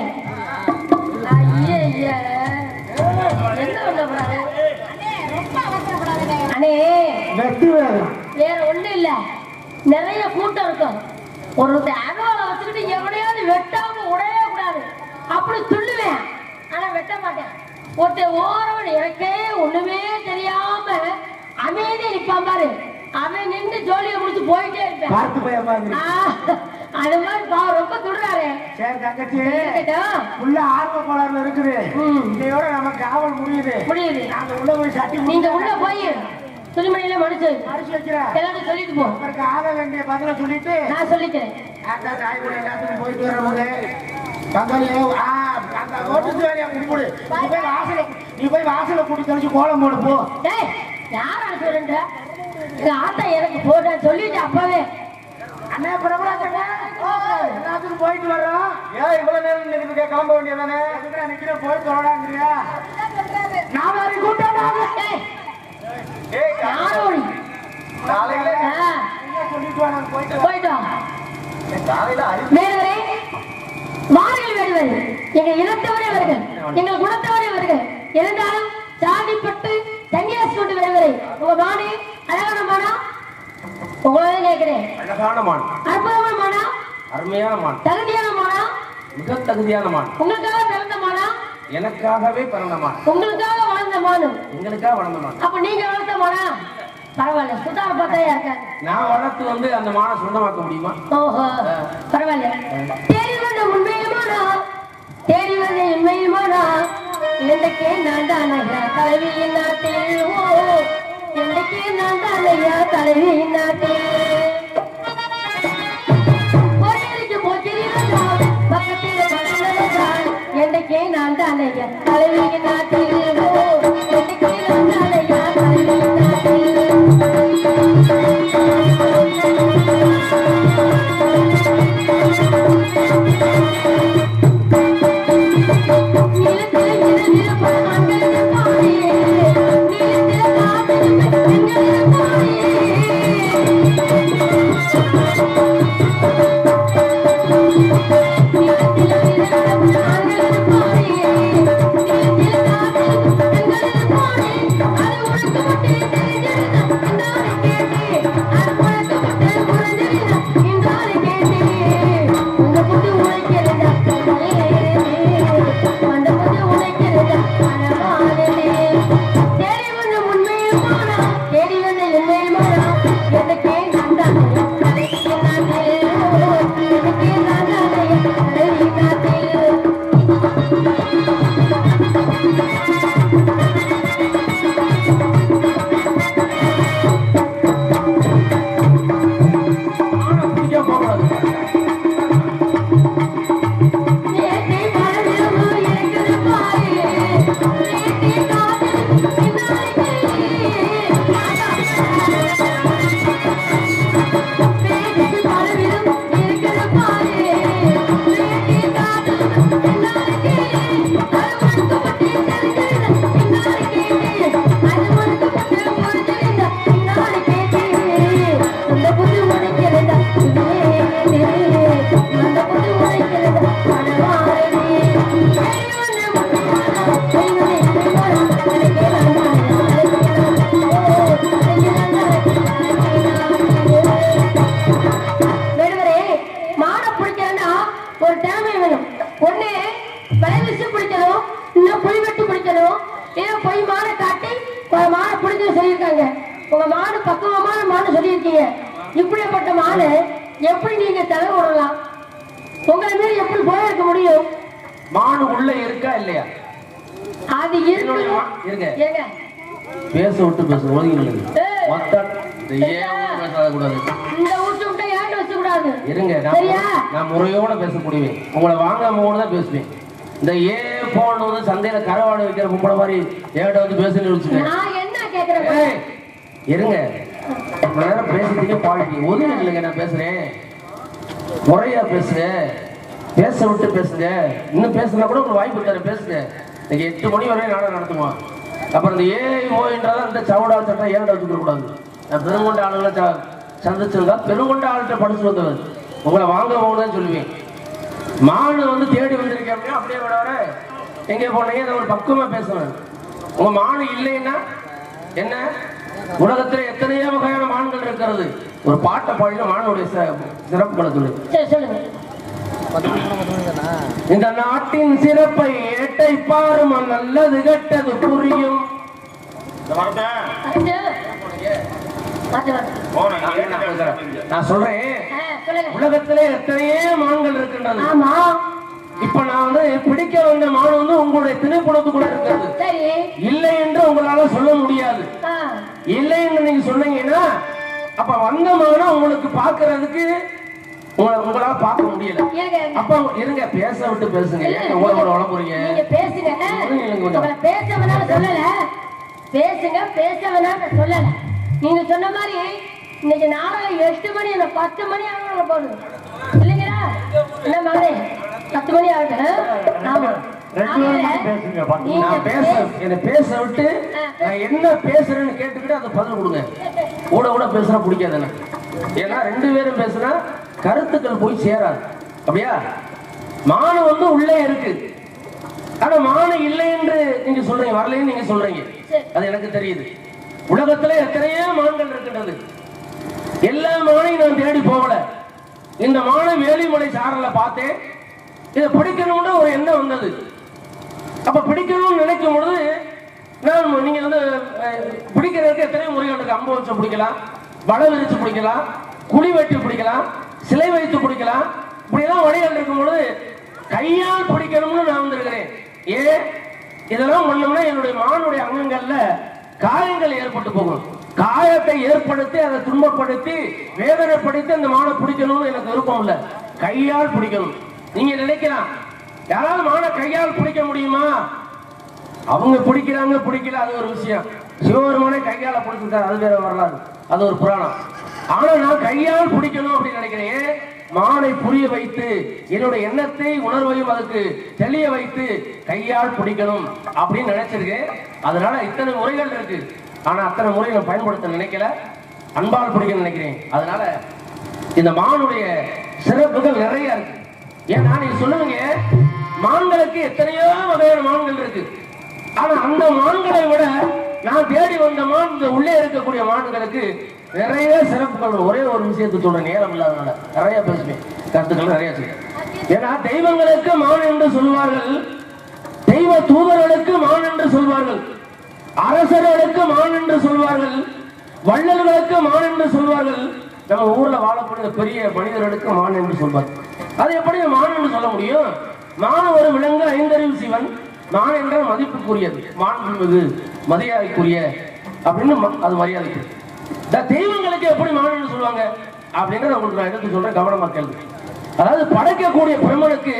ஐயா என்ன பண்ண போறாரு அண்ணே? வெட்டி வேறு வேற ஒண்ணும் இல்ல, நிறைய கூட்டம் இருக்கும். ஒரு அகவாலை வச்சுக்கிட்டு எவனையாவது வெட்டாம உடையவே கூடாது அப்படி துள்ளுவேன். ஆனா வெட்ட மாட்டேன். ஒருத்தன் ஓரவன் எனக்கே ஒண்ணுமே தெரியாம அமைதியா நிப்பான் பாரு, அவன் நின்று ஜோலியை முடிச்சு போயிட்டே இருப்பேன். பார்த்து போய் அம்மா அது மாதிரி பாவம் ரொம்ப துடுறாரு. சரி தங்கச்சி இருக்கட்டும். உள்ள ஆர்வ கோளாறுல இருக்குது. ம். இன்னையோட நம்ம காவல் முடியுது. முடியுது. நாங்க உள்ள போய் சட்டி நீங்க உள்ள போய் துணிமணியில மடிச்சு அரிசி வைக்கிறேன். எல்லாத்தையும் சொல்லிட்டு போ. அவருக்கு ஆக வேண்டிய பதில சொல்லிட்டு நான் சொல்லிக்கிறேன். அந்த தாய் கூட எல்லாத்துக்கும் போயிட்டு வரும்போது பங்காளியே அந்த ஓட்டுக்கு வேலையை கும்பிடு. நீ போய் வாசல கூட்டி தெளிச்சு கோலம் போடு போ. டேய் யாரா சொல்லுங்க? எங்க ஆத்தா எனக்கு போட சொல்லிட்டு அப்பவே அண்ணே பிரபலாச்சங்க எல்லாத்துக்கும் போயிட்டு வர்றோம். ஏன் இவ்வளவு நேரம் நின்னுட்டு கிளம்ப வேண்டியதானே? எதுக்கு நிக்கிற போய் சொல்லலாங்கிறியா? நான் வேற கூட்டாங்க. டேய் யாரோடி காலையில ஆ சொல்லிட்டு வா நான் போயிட்டு போய்டோம். காலையில வேறுவரே மார்கள் வேடுவர் எங்க இனத்தவரே வருகள், எங்கள் குணத்தவரே வருகள். இருந்தாலும் சாதிப்பட்டு தங்கியாசி கொண்டு வருவரை உங்க மானே அழகான மானா உங்களே கேட்கிறேன். அழகான மான், அற்புதமான மானா, அருமையான மான், தகுதியான மானா, மிக தகுதியான மான், உங்களுக்காக பிறந்த மானா, எனக்காகவே பிறந்த மான், உங்களுக்காக வாழ்ந்த மானும். எங்களுக்காக வளர்ந்த மான். அப்ப நீங்க வளர்த்த மானா பரவாயில்ல, சுதார பார்த்தாயா இருக்க. நான் வளர்த்து அந்த மானை சொந்தமாக்க முடியுமா? ஓஹோ பரவாயில்ல. தேடி வந்த உண்மையுமானா, தேடி வந்த உண்மையுமானா, எந்தக்கே நான் தான் ஐயா தலைவியின் நாட்டில். ஓ எந்தக்கே நான் தான் ஐயா தலைவியின் நாட்டில். போச்சேரிக்கு போச்சேரி வந்தால் பக்கத்தில் பக்கத்தில் வந்தால் எந்தக்கே நான் தான் ஐயா தலைவியின் நாட்டில். ஓ எந்தக்கே நான் தான் ஐயா தலைவியின் நாட்டில். மாடு எப்படி நீங்க தலை விடலாம்? உங்களை மீறி எப்படி போயிருக்க முடியும்? மாடு உள்ள இருக்கா இல்லையா? அது என்னுடைய இருங்க. ஏங்க பேச விட்டு பேச ஒதுங்கி மொத்தம் பேசாத கூடாது. இந்த ஊட்டு விட்டு ஏன் வச்சு கூடாது? இருங்க, நான் முறையோட பேசக்கூடியவேன். உங்களை வாங்காம கூட தான் பேசுவேன். இந்த போன் வந்து சந்தையில கரவாடு வைக்கிற கும்பல மாதிரி ஏட வந்து பேசுன்னு நான் என்ன கேக்குறேன்? இருங்க, நேரம் பேசுறதுக்கே பாலிட்டி ஒதுங்க இல்லைங்க. நான் பேசுறேன், முறையா பேசுங்க, பேச விட்டு பேசுங்க. இன்னும் பேசுனா கூட உங்களுக்கு வாய்ப்பு தர பேசுங்க. இன்னைக்கு 8 மணி வரையும் நாடகம் நடத்துவோம். அப்புறம் இந்த ஓன்றதான் இந்த சவுடா சட்டம் ஏன்டா வச்சுக்க கூடாது. நான் பெருங்கொண்ட ஆளுங்களை சந்திச்சிருந்தா பெருங்கொண்ட ஆளுகிட்ட படிச்சு வந்தவர் உங்களை வாங்க போகணும்னு சொல்லுவேன். மாடு வந்து தேடி வந்திருக்கேன் அப்படின்னா அப்படியே விட வர எங்கே போனீங்க அதை ஒரு பக்குவமா பேசுவேன். உங்க மாடு இல்லைன்னா என்ன, உலகத்துல எத்தனையோ வகையான மான்கள் இருக்கிறது. ஒரு பாட்டை பாடின மானுடைய சிறப்புகளை சொல்லு. இந்த நாட்டின் சிறப்பை ஏட்டை பாருமா, நல்லது கெட்டது புரியும். நான் சொல்றேன், உலகத்திலே எத்தனையோ மான்கள் இருக்கின்றது. இப்ப நான் வந்து பிடிக்க வந்த மான் வந்து உங்களுடைய திணைப்புணத்துக்குள்ள இருக்கிறது. இல்லை என்று உங்களால சொல்ல முடியாது. இல்லை என்று நீங்க சொன்னீங்கன்னா அப்ப வந்த மானை உங்களுக்கு பாக்குறதுக்கு உங்களால பார்க்க முடியல. அப்ப இருங்க, பேச விட்டு பேசுங்க. உழப்புறீங்க, சொல்லல. நீங்க சொன்ன மாதிரி இன்னைக்கு நாடகம் 8 மணி 10 மணி ஆகும் போதும் இல்லைங்களா? என்ன மாதிரி 10 மணி ஆகுது. பேச விட்டு நான் என்ன பேசுறேன்னு கேட்டுக்கிட்டு அதை பதில் கொடுங்க. கூட கூட பேசுனா பிடிக்காது எனக்கு. ஏன்னா 2 பேரும் பேசுனா கருத்துக்கள் போய் சேராது. அப்படியா? மானு வந்து உள்ளே இருக்கு, ஆனா மானு இல்லை என்று நீங்க சொல்றீங்க, வரலன்னு நீங்க சொல்றீங்க. அது எனக்கு தெரியுது. உலகத்துல எத்தனையோ மான்கள் இருக்கின்றது. எல்லா மானையும் நான் தேடி போகல. இந்த மானை வேலிமலை சாரல பார்த்தேன். இதை பிடிக்கணும்னு ஒரு எண்ணம் வந்தது. அப்ப பிடிக்கணும்னு நினைக்கும் பொழுது நான் நீங்க வந்து பிடிக்கிறதுக்கு எத்தனையோ முறைகள் இருக்கு. அம்பு வச்சு பிடிக்கலாம், வலை விரிச்சு பிடிக்கலாம், குழி வெட்டி பிடிக்கலாம், சிலை வைத்து பிடிக்கலாம். இப்படியெல்லாம் வழிகள் இருக்கும் பொழுது கையால் பிடிக்கணும்னு நான் வந்திருக்கிறேன். இதெல்லாம் பண்ணோம்னா என்னுடைய மானுடைய அங்கங்கள்ல காயங்கள் ஏற்பட்டு போகும். காயத்தை ஏற்படுத்தி அதை துன்பப்படுத்தி வேதனைப்படுத்தி அந்த மானை பிடிக்கணும்னு எனக்கு விருப்பம் இல்லை. கையால் பிடிக்கணும். நீங்க நினைக்கலாம் யாராவது மானை கையால் பிடிக்க முடியுமா? அவங்க பிடிக்கிறாங்க, பிடிக்கல, அது ஒரு விஷயம். சிவபெருமானே கையால பிடிச்சிருக்காரு, அது வேற வரலாறு, அது ஒரு புராணம். ஆனா நான் கையால் பிடிக்கணும் அப்படின்னு நினைக்கிறேன். மானை புரிய வைத்து என்னுடைய எண்ணத்தை உணர்வையும் அதுக்கு தெளிய வைத்து கையால் பிடிக்கணும் அப்படின்னு நினைச்சிருக்கேன். அதனால இத்தனை முறைகள் இருக்கு. ஆனா அத்தனை முறை நான் பயன்படுத்த நினைக்கல, அன்பால் பிடிக்க நினைக்கிறேன். அதனால இந்த மானுடைய சிறப்புகள் நிறைய இருக்கு. ஏன்னா நீங்க சொல்லுவீங்க மான்களுக்கு எத்தனையோ வகையான மான்கள் இருக்கு. ஆனா அந்த மான்களை விட நான் தேடி வந்த மான் இந்த உள்ளே இருக்கக்கூடிய மான்களுக்கு நிறைய சிறப்புகள். ஒரே ஒரு விஷயத்தை சொல்றேன், நேரம் இல்லாதனால நிறைய பேசுவேன், கருத்துக்கள் நிறைய சொல்றேன். ஏன்னா தெய்வங்களுக்கு மான் என்று சொல்வார்கள், தெய்வ தூதர்களுக்கு மான் என்று சொல்வார்கள், அரசர்களுக்கு மான் என்று சொல்வார்கள், வள்ளல்களுக்கு மான் என்று சொல்வார்கள், நம்ம ஊர்ல வாழக்கூடிய பெரிய மனிதர்களுக்கு மான் என்று சொல்வார்கள். அது எப்படி மான் என்று சொல்ல முடியும்? மான் ஒரு விலங்கு, 5 அறிவு சிவன். மான் என்றால் மதிப்புக்குரியது, மாண்புமிகு, மரியாதைக்குரிய அப்படின்னு அது மரியாதைக்கு. தெய்வங்களுக்கு எப்படி மான் என்று சொல்லுவாங்க அப்படின்னு உங்களுக்கு நான் எடுத்து சொல்றேன், கவனமா கேள்வி. அதாவது படைக்கக்கூடிய பிரமனுக்கு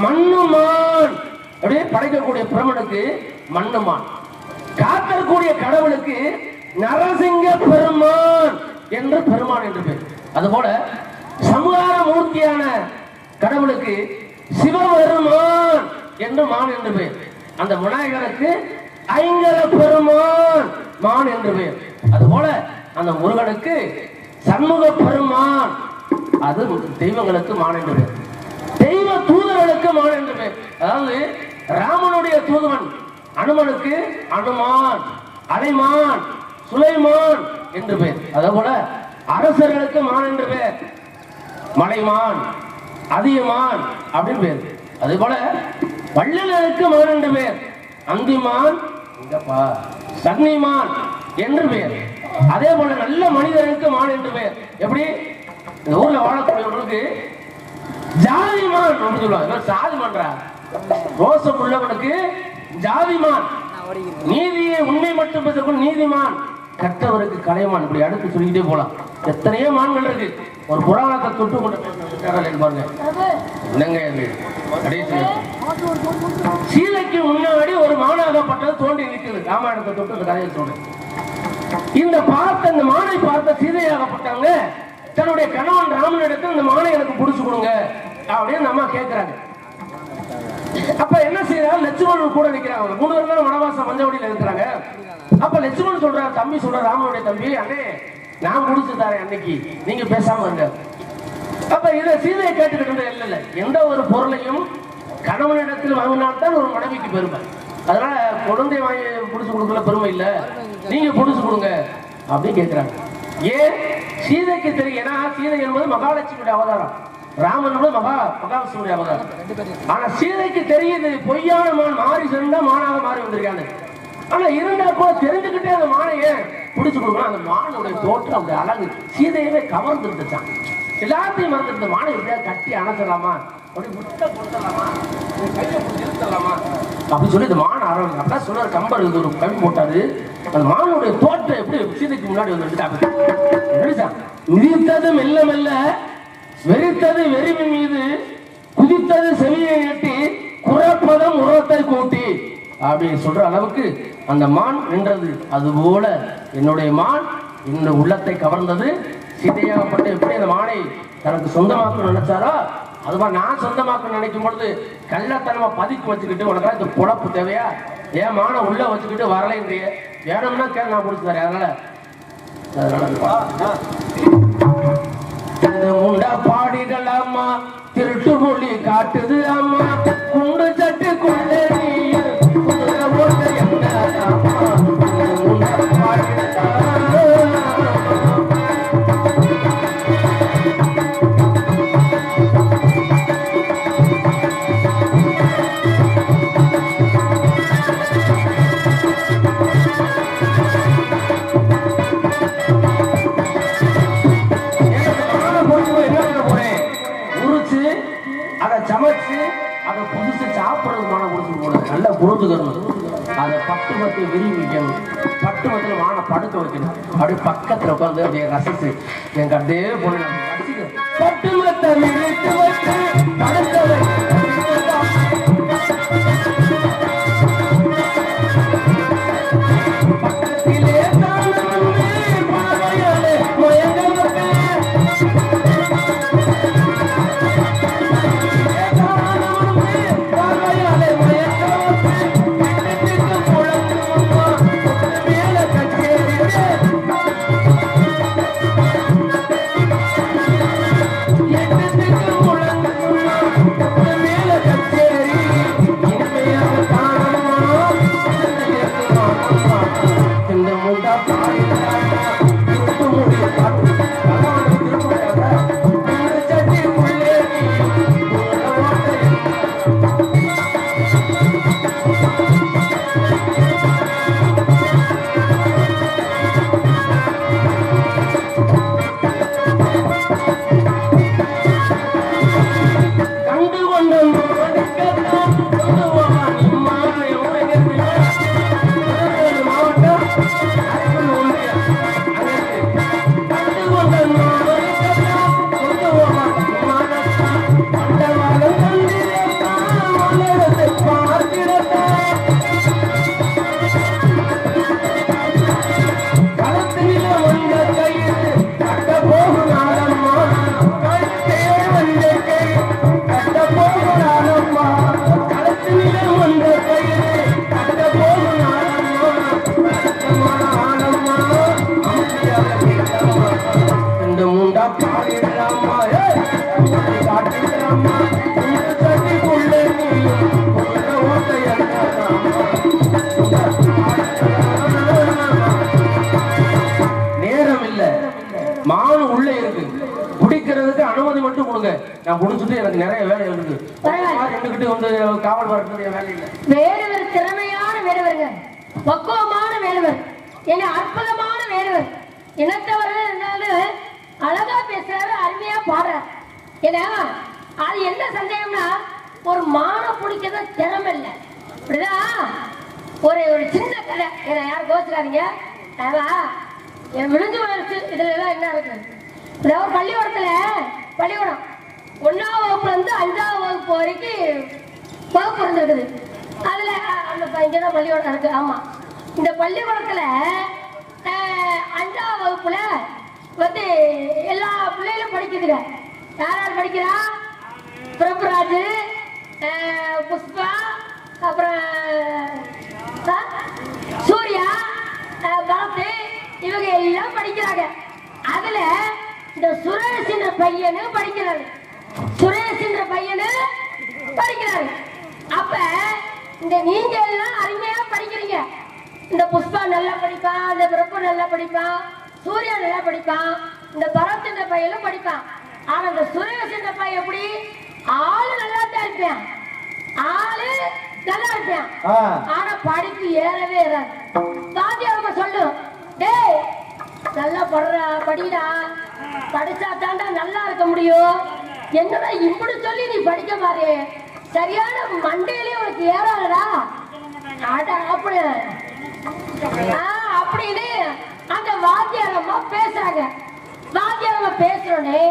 மண்ணுமான், அப்படியே படைக்கக்கூடிய பிரமனுக்கு மண்ணுமான். காக்கக்கூடிய கடவுளுக்கு நரசிங்க பெருமான் என்று பெருமான் என்று பேர். அதுபோல சமூகார மூர்த்தியான கடவுளுக்கு சிவபெருமான் என்று மான் என்று பேர். அந்த விநாயகருக்கு ஐங்கர பெருமான் மான் என்று பேர். அதுபோல அந்த முருகனுக்கு சண்முக பெருமான், அது தெய்வங்களுக்கு மான் என்று பேர். தெய்வ தூதர்களுக்கு மான் என்று பேர். அதாவது ராமனுடைய தூதுவன் அனுமனுக்கு அனுமான், அலைமான், சுலைமான் என்று பேர். அதுபோல அரசர்களுக்கு மான் என்று பேர், மலைமான், அதியமான் அப்படின்னு பேர். அதுபோல வள்ளலுக்கு மான் என்று பேர், அந்திமான், சக்னிமான் என்று பேர். அதே போல நல்ல மனிதனுக்கு மான் என்று பேர். எப்படி? இந்த ஊர்ல வாழக்கூடியவங்களுக்கு ஜாதிமான் அப்படின்னு சொல்லுவாங்க. சாதிமான்றா ரோசம் உள்ளவனுக்கு ஜாதிமான், நீதியை உண்மை மட்டும் பேசக்கூடிய நீதிமான், கற்றவருக்கு கலைமான். இப்படி அடுத்து சொல்லிக்கிட்டே போலாம். எத்தனையோ மான்கள் இருக்கு. ஒரு புராணத்தை தொட்டு கொண்டு பாருங்க. என்னங்க கடைசி சீதைக்கு முன்னாடி ஒரு மானாகப்பட்டது தோண்டி நிற்குது. ராமாயணத்தை தொட்டு இந்த கதையை சொல்றேன். இந்த மானை பார்த்த சீதையாகப்பட்டவங்க தன்னுடைய கணவன் ராமனிடத்தில் இந்த மானை எனக்கு புடிச்சு கொடுங்க அப்படின்னு அம்மா கேட்கிறாங்க. அப்ப என்ன செய்யறாங்க, லட்சுமணன் கூட நிக்கிறாங்க. 3 பேரும் வனவாசம் மஞ்சவடியில இருக்கிறாங்க. அப்ப லட்சுமணன் சொல்றாரு, தம்பி சொல்ற ராமனுடைய தம்பி, அண்ணே நான் முடிச்சு தரேன் அன்னைக்கு, நீங்க பேசாம இருங்க. அப்ப இதை சீதையை கேட்டுக்கிட்டு இல்ல, எந்த ஒரு பொருளையும் கணவனிடத்தில் வாங்கினால்தான் ஒரு மனைவிக்கு பெருமை. அதனால குழந்தை வாங்கி புடிச்சு கொடுக்கல பெருமை இல்ல, நீங்க புடிச்சு கொடுங்க அப்படின்னு கேட்கிறாங்க. ஏன் சீதைக்கு தெரியும், ஏன்னா சீதை என்பது மகாலட்சுமியுடைய அவதாரம், ராமன் மகாவிஷ்ணுடைய அவதாரம். ஆனா சீதைக்கு தெரியுது பொய்யான மான் மாறி சேர்ந்தா மானாக மாறி வந்திருக்காங்க. ஆனா இருந்தா கூட தெரிஞ்சுக்கிட்டே அந்த மானை ஏன் பிடிச்சு கொடுக்கணும். அந்த மானுடைய தோற்றம் அந்த அழகு சீதையவே கவர்ந்துருந்துச்சான். எல்லாத்தையும் மறந்துட்டு மானை எப்படியா கட்டி அணைச்சிடலாமா, அப்படி முட்டை கொடுத்துடலாமா, கையை பிடிச்சி இருத்தலாமா அப்படின்னு சொல்லி இந்த மான ஆரம்பி அப்படின்னா சொல்ற கம்பர் ஒரு கவி போட்டாரு. அந்த மானுடைய தோற்றம் எப்படி சீதைக்கு முன்னாடி வந்து மிதித்தது மெல்ல மெல்ல, வெறித்தது வெறிவி மீது, குதித்தது செவியை எட்டி, குறப்பதம் உரத்தை கூட்டி அப்படின்னு சொல்ற அளவுக்கு அந்த மான் நின்றது. அதுபோல என்னுடைய மான் என்னுடைய உள்ளத்தை கவர்ந்தது. சீதையாகப்பட்ட எப்படி அந்த மானை தனக்கு சொந்தமாக்க நினைச்சாரோ அதுவா நான் சொந்தமாக்க நினைக்கும் பொழுது கள்ளத்தனமா பதுக்கி வச்சுக்கிட்டு, உனக்கு இந்த பொழப்பு தேவையா, ஏன் மானை உள்ள வச்சுக்கிட்டு வரலைன்றிய, வேணும்னா கேள்வி நான் முடிச்சு தரேன். அதனால முண்டா பாடிகள் அம்மா திருட்டு மொழி காட்டுது அம்மா, குண்டு சட்டுக்குள்ளே சமைச்சு அதை புதுசு சாப்பிட்றது மான கொடுத்து போகணும். நல்லா புரிஞ்சுக்கணும். அதை பட்டு மத்திய விரும்பிக்கணும். பட்டு மத்தியில் மான படுக்க வைக்கணும். அப்படியே பக்கத்தில் உட்காந்து அப்படியே ரசிச்சு என் கட்டே போன பட்டு மத்தை விரித்து வச்சு படுக்க பக்கத்திலே நான் முடிச்சுட்டு எனக்கு நிறைய வேலை இருக்கு. வந்து காவல் வரக்கூடிய வேலை இல்லை. வேடுவர் திறமையான வேடுவருங்க, பக்குவமான வேடுவர், என்ன அற்புதமான வேடுவர். இனத்தவர்கள் இருந்தாலும் அழகா பேசுறாரு, அருமையா பாடுற. ஏன்னா அது என்ன சந்தேகம்னா ஒரு மானை பிடிக்கிறத திறமை இல்லை. அப்படிதான் ஒரு சின்ன கதை. இதை யாரும் கோச்சுக்காதீங்க. என் விழுந்து வளர்ச்சி இதுல எல்லாம் என்ன இருக்கு. ஒரு பள்ளிக்கூடம் 1ஆம் வகுப்புல இருந்து 5ஆம் வகுப்பு வரைக்கும் வகுப்பு இருந்திருக்குது. அதுல அந்த இங்கதான் பள்ளிக்கூடம் இருக்கு. ஆமா, இந்த பள்ளிக்கூடத்துல 5ஆம் வகுப்புல வந்து எல்லா பிள்ளைகளும் படிக்குதுங்க. யார் யார் படிக்கிறா? பிரபுராஜ், புஷ்பா, அப்புறம் சூர்யா, பரத், இவங்க எல்லாம் படிக்கிறாங்க. அதுல இந்த சுரேஷ் என்ற பையனு படிக்கிறாரு. அப்ப இந்த நீங்க எல்லாம் அருமையா படிக்கிறீங்க. இந்த புஷ்பா நல்லா படிப்பான், இந்த பிரபு நல்லா படிப்பான், சூர்யா நல்லா படிப்பான், இந்த பரத் என்ற பையனும் படிப்பான். ஆனா இந்த சுரேஷ் என்ற பையன் எப்படி ஆளு நல்லா தான் இருப்பேன், ஆனா படிப்பு ஏறவே ஏறாது. வாத்தியார் சொல்லும், டேய் நல்லா படிடா, படிச்சா தாண்டா நல்லா இருக்க முடியும். என்னடா இப்படி சொல்லி நீ படிக்க மாறே, சரியான மண்டையிலே உனக்கு ஏறாதடா அப்படின்னு அந்த வாத்தியாரம்மா பேசுறாங்க. வாத்தியாரம்மா பேசுறோன்னே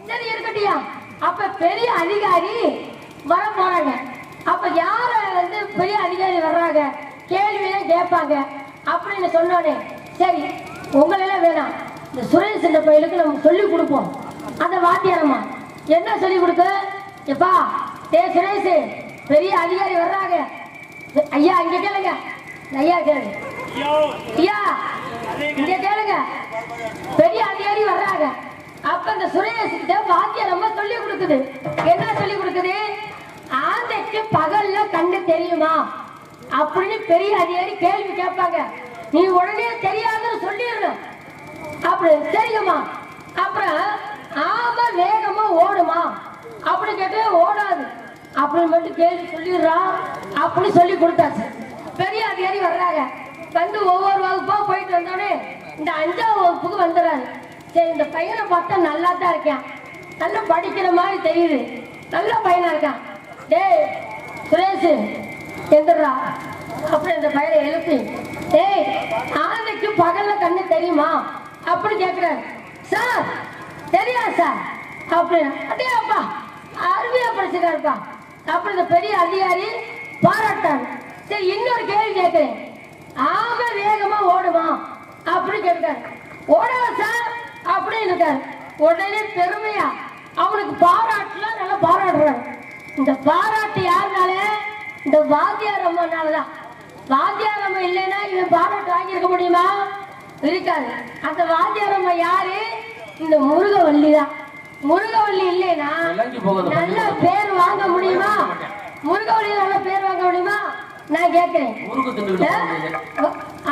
சரி இருக்கட்டியா. அப்ப பெரிய அதிகாரி வர போறாங்க. அப்ப யார வந்து பெரிய அதிகாரி வர்றாங்க, கேள்வியெல்லாம் கேட்பாங்க அப்படின்னு சொன்னோன்னே சரி உங்களெல்லாம் வேணாம், இந்த சுரேஷ் என்ற பையனுக்கு நம்ம சொல்லி கொடுப்போம். அந்த வாத்தியாரம்மா என்ன சொல்லி கொடுக்க, எப்பா சுரேஷ் பெரிய அதிகாரி வர்றாங்க, ஐயா இங்க கேளுங்க, ஐயா கேளு, ஐயா இங்க கேளுங்க, பெரிய அதிகாரி வர்றாங்க. அப்ப இந்த சுரேஷ் கிட்ட வாத்தியாரம்மா சொல்லி கொடுக்குது. என்ன சொல்லி கொடுக்குது, ஆந்தைக்கு பகல்ல கண்ணு தெரியுமா அப்படின்னு பெரிய அதிகாரி கேள்வி கேட்பாங்க. நீ உடனே தெரியாதுன்னு சொல்லிடணும். அப்படி தெரியுமா, அப்புறம் ஆமா வேகமா ஓடுமா அப்படி கேட்டு ஓடாது அப்படின்னு மட்டும் கேள்வி சொல்லிடுறான். அப்படி சொல்லி கொடுத்தாச்சு. பெரிய அதிகாரி வர்றாங்க. வந்து ஒவ்வொரு வகுப்பா போயிட்டு வந்தோடனே இந்த 5ஆம் வகுப்புக்கு வந்துடுறாரு. சரி இந்த பையனை பார்த்தா நல்லா தான் இருக்கேன், நல்லா படிக்கிற மாதிரி தெரியுது, நல்ல பையனா இருக்கான். டேய் சுரேஷ் எந்திரா அப்படி இந்த பையனை எழுப்பி, டேய் ஆந்தைக்கு பகல்ல கண்ணு தெரியுமா அப்படி கேட்கிறாரு. சார் தெரியாது சார் அப்படின்னு. அடே அப்பா அருமையா படிச்சிருக்காருப்பா அப்படி இந்த பெரிய அதிகாரி பாராட்டாரு. சரி இன்னொரு கேள்வி கேட்கிறேன், ஆமை வேகமா ஓடுமா அப்படி கேட்கிறாரு. ஓடவா சார் அப்படின்னு இருக்காரு. உடனே பெருமையா அவனுக்கு பாராட்டுலாம் நல்லா பாராட்டுறாரு. இந்த பாராட்டு யாருனால, இந்த வாத்தியாரம்மானாலதான். வாத்தியாரம்மா இல்லைன்னா இவன் பாராட்டு வாங்கியிருக்க முடியுமா, இருக்காது. அந்த வாத்தியாரம்மா யாரு, இந்த முருகவல்லி தான். முருகவல்லி இல்லைன்னா நல்ல பேர் வாங்க முடியுமா, முருகவல்லி நல்ல பேர் வாங்க முடியுமா நான் கேட்கிறேன்.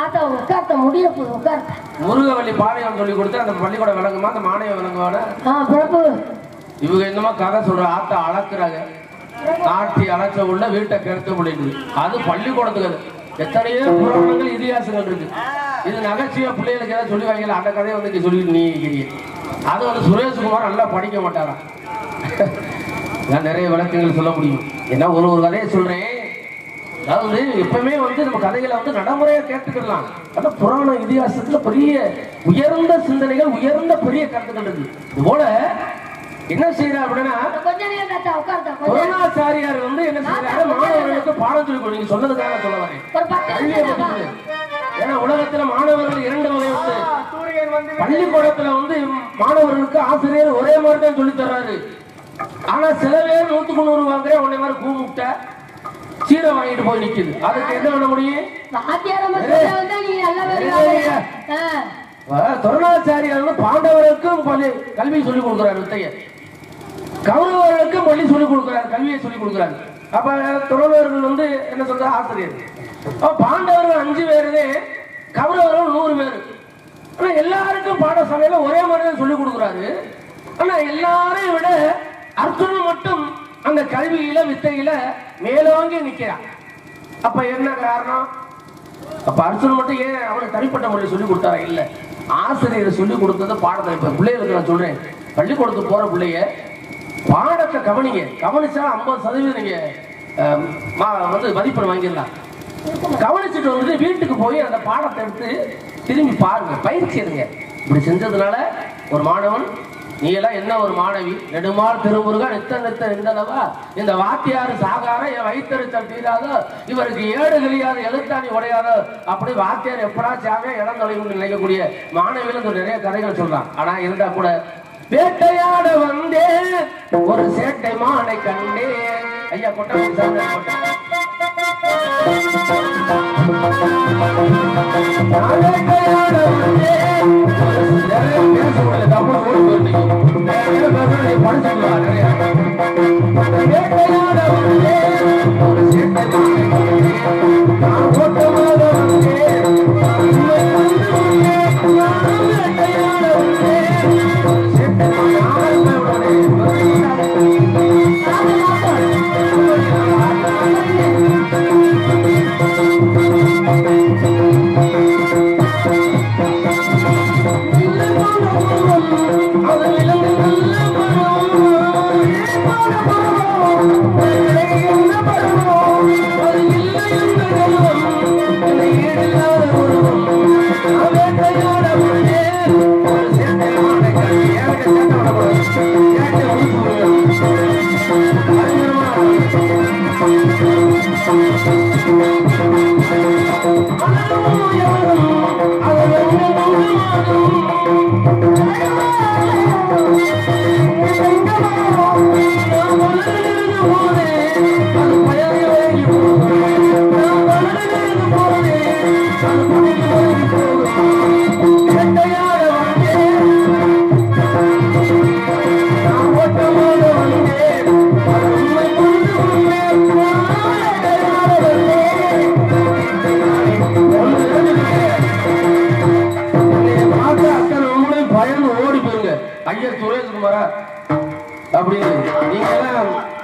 அதான் உட்கார்த்த முடிய போகுது உட்கார்த்த. முருகவல்லி பாளையம் சொல்லி கொடுத்து அந்த பள்ளிக்கூட விளங்குமா, அந்த மாணவ விளங்குவாட பிரபு இவங்க என்னமா கதை சொல்ற ஆத்த அளக்குறாங்க. நாட்டி அழைச்ச உள்ள வீட்டை கெடுத்த முடியுது. அது பள்ளிக்கூடத்துக்கு எத்தனையோ புராணங்கள் இதிகாசங்கள் இருக்கு. இது நகைச்சுவை பிள்ளைகளுக்கு ஏதாவது சொல்லி வாங்கல, அந்த கதையை வந்து சொல்லிட்டு நீ அது வந்து சுரேஷ்குமார் நல்லா படிக்க மாட்டாரா. நான் நிறைய விளக்கங்கள் சொல்ல முடியும். ஏன்னா ஒரு கதையை சொல்றேன். அதாவது எப்பவுமே வந்து நம்ம கதைகளை வந்து நடைமுறையா கேட்டுக்கலாம். ஆனா புராண இதிகாசத்துல பெரிய உயர்ந்த சிந்தனைகள், உயர்ந்த பெரிய கருத்துக்கள் இருக்கு. இது போல என்ன செய்யறாரு அப்படின்னா, துரோணாச்சாரியார் வந்து என்ன செய்யறாரு, மாணவர்களுக்கு பாடம் சொல்லி கொடுங்க. நீங்க சொன்னதுக்காக சொல்ல வரேன். ஏன்னா உலகத்துல மாணவர்கள் 2 வகை உண்டு. பள்ளிக்கூடத்துல வந்து மாணவர்களுக்கு ஆசிரியர் ஒரே மாதிரி தான் சொல்லி தர்றாரு. ஆனா சில பேர் 100க்கு 100 வாங்குற உன்னை மாதிரி கூமுட்ட சீரை வாங்கிட்டு போய் நிக்குது. அதுக்கு என்ன பண்ண முடியும்? துரோணாச்சாரியார் பாண்டவருக்கும் கல்வி சொல்லிக் கொடுக்கிறார், வித்தைய கௌரவர்களுக்கும் பள்ளி சொல்லிக் கொடுக்கிறார், கல்வியை சொல்லிக் கொடுக்கிறார். அப்ப துறவர்கள் வந்து என்ன சொல்ற ஆசிரியர். பாண்டவர்கள் 5 பேருதே, கௌரவர்கள் 100 பேரு. ஆனா எல்லாருக்கும் பாடசாலையில ஒரே மாதிரிதான் சொல்லிக் கொடுக்குறாரு. ஆனா எல்லாரையும் விட அர்ஜுனன் மட்டும் அந்த கல்வியில வித்தையில மேலோங்கி நிக்கிறான். அப்ப என்ன காரணம்? அப்ப அர்ஜுனன் மட்டும் ஏன் அவனுக்கு தனிப்பட்ட முறையில் சொல்லிக் கொடுத்தாரா? இல்ல, ஆசிரியர் சொல்லிக் கொடுத்தது பாடத்தை. இப்ப பிள்ளைகளுக்கு நான் சொல்றேன், பள்ளிக்கூடத்துக்கு போற பிள்ளைங்க பாடத்தை கவனிச்சா 50% நீங்க மதிப்பெண் வாங்கிடலாம். கவனிச்சுட்டு வந்து வீட்டுக்கு போய் அந்த பாடத்தை எடுத்து திரும்பி பாருங்க, பயிற்சி எடுங்க. இப்படி செஞ்சதுனால ஒரு மாணவன், நீ எல்லாம் என்ன ஒரு மாணவி, நெடுமாள் திருமுருகா நித்த நின்றனவா, இந்த வாத்தியாரு சாகார என் வயிற்றறிச்சல் தீராதோ, இவருக்கு ஏடு கழியாது எழுத்தாணி உடையாதோ, அப்படி வாத்தியார் எப்படா சாவே இடம் தொலைவு நினைக்கக்கூடிய மாணவிகள் நிறைய கதைகள் சொல்லலாம். ஆனா இருந்தா கூட வேட்டையாட வந்தே ஒரு சேட்டை மானை கண்டே. ஐயா கொட்டை வேட்டையாட வந்தே ஒரு சேட்டை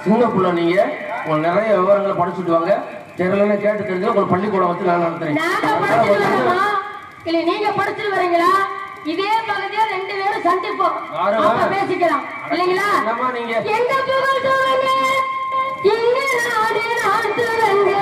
சின்ன புள்ள நீங்க நிறைய விவரங்களை படிச்சுட்டு வாங்க. தெரியலன்னு கேட்டு தெரிஞ்சு உங்களுக்கு பள்ளிக்கூடம் வச்சு நான் நடத்துறேன். இல்ல நீங்க படிச்சுட்டு வரீங்களா? இதே பகுதியா 2 பேரும் சந்திப்போம், பேசிக்கலாம் இல்லைங்களா? நீங்க எங்க புகழ் சொல்லுங்க, எங்க நாடு நாட்டுறங்க,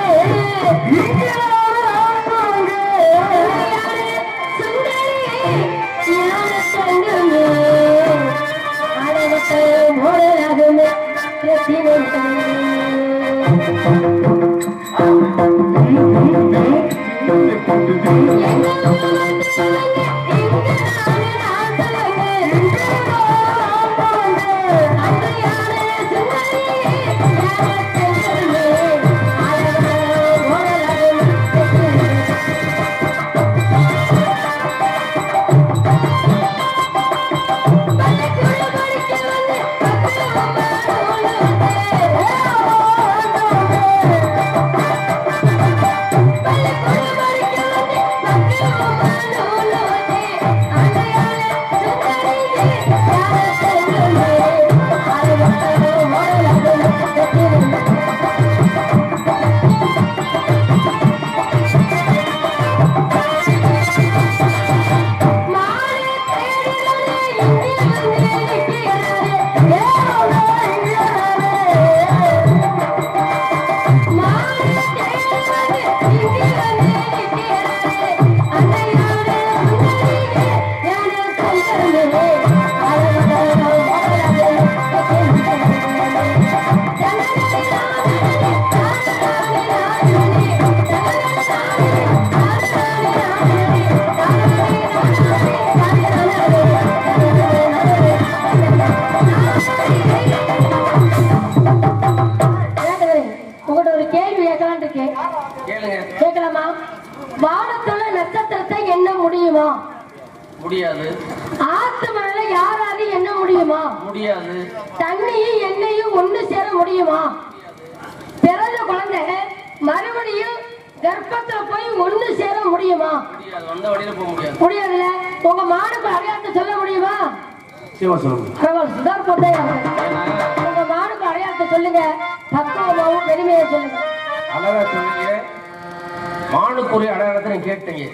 கேட்கலாமா? வானத்துல நட்சத்திரத்தை எண்ண முடியுமா? முடியாது. ஆத்து மணல யாராவது எண்ண முடியுமா? முடியாது. தண்ணியும் எண்ணெயும் ஒண்ணு சேர முடியுமா? பிறந்த குழந்தை மறுபடியும் கர்ப்பத்துல போய் ஒண்ணு சேர முடியுமா? முடியாதுல்ல. உங்க மாடுக்கு அடையாளத்தை சொல்ல முடியுமா? உங்க மாடுக்கு அடையாளத்தை சொல்லுங்க, பக்குவமாவும் பெருமையை சொல்லுங்க. அழகா சொன்னீங்க. மானுக்குரிய அடையாளத்தை நீங்க கேட்டீங்க.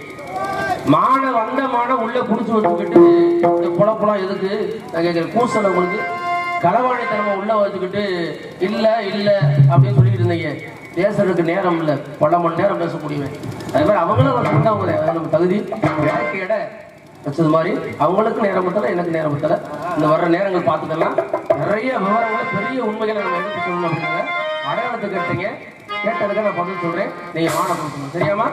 மானை வந்த மானை உள்ள குடிச்சு வச்சுக்கிட்டு இந்த குழப்பம் எதுக்கு நான் கேட்குறேன். கூசல உங்களுக்கு களவாணித்தனமா உள்ள வச்சுக்கிட்டு இல்ல இல்ல அப்படின்னு சொல்லிட்டு இருந்தீங்க. பேசுறதுக்கு நேரம் இல்லை, பல மணி நேரம் பேசக்கூடியவன். அதே மாதிரி அவங்களும் வந்தவங்க நம்ம தகுதி வேலைக்கு இட வச்சது மாதிரி அவங்களுக்கு நேரம் பத்தல, எனக்கு நேரம் பத்தல. இந்த வர்ற நேரங்கள் பார்த்துக்கலாம். நிறைய விவரங்களை பெரிய உண்மைகளை நம்ம எடுத்து சொல்லணும் அப்படிங்க. அடையாளத்தை கேட்டீங்க, கேட்டதுக்கு நான் பதில் சொல்றேன். நீங்க மானை கொடுக்கணும், சரியாமா?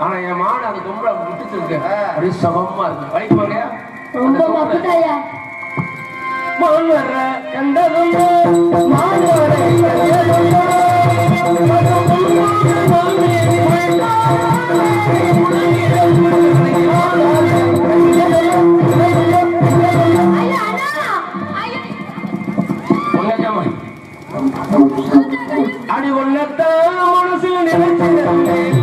ஆனா என் மாடு அந்த கொம்புல விட்டுட்டு இருக்கு, அப்படியே சமமா இருக்கு. வலிக்குவாங்க ரொம்ப மக்குதாயா. மான் வர்ற கண்டதும் மான் வர அடி ஒன்னத்தான் மனசுல நினைச்சிருந்தேன்.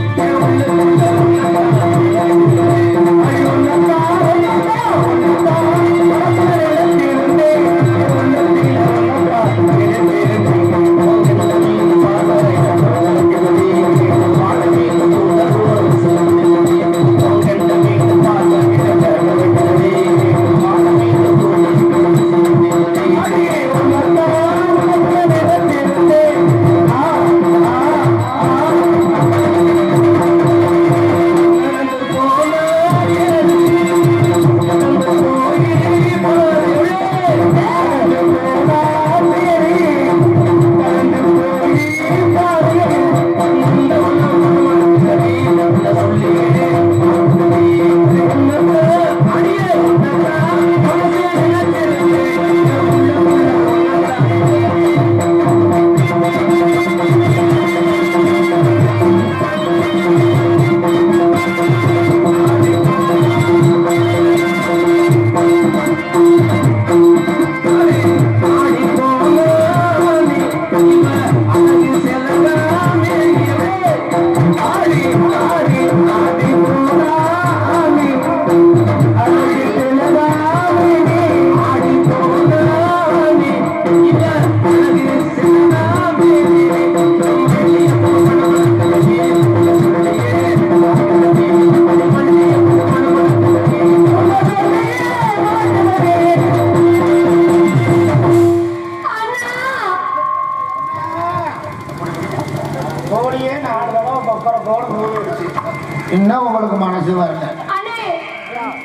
இன்னும் உங்களுக்கு மனசு வரல. அண்ணே,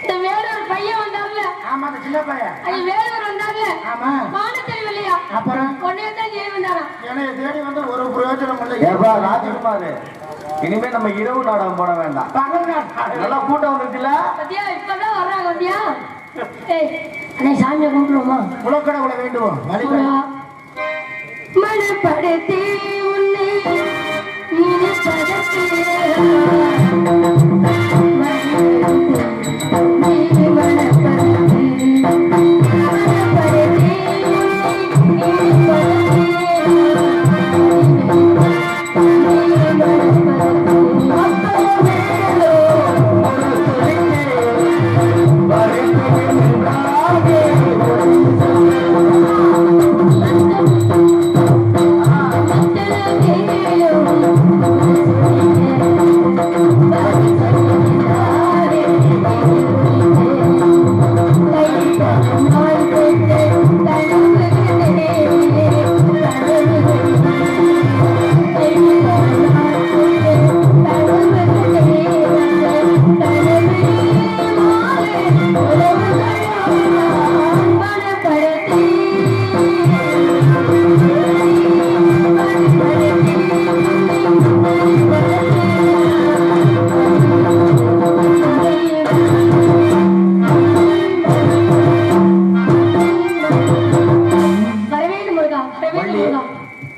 இந்த வேலூர் பையன் வந்தார்ல, ஆமா, அந்த சின்ன பையன் அது வேலூர் வந்தா வரல ஆமா. மான தெரியவில்லையா அப்புறம் உடனே தான் தேடி வந்தாரா என்னைய தேடி வந்து ஒரு பிரயோஜனம் இல்லை. ஏப்பா ராஜகுமாரு, இனிமே நம்ம இரவு நாடகம் போட வேண்டாம். பகல் நாட்கள் நல்லா கூட்டம் வந்துருச்சுல. பத்தியா இப்பதான் வர்றாங்க பத்தியா. ஏய் அண்ணே சாமியை கும்பிடுவோமா? உலக்கடவுளை வேண்டுவோம். வழிபடு. மனப்படுத்தி உன்னை நினைப்பதற்கு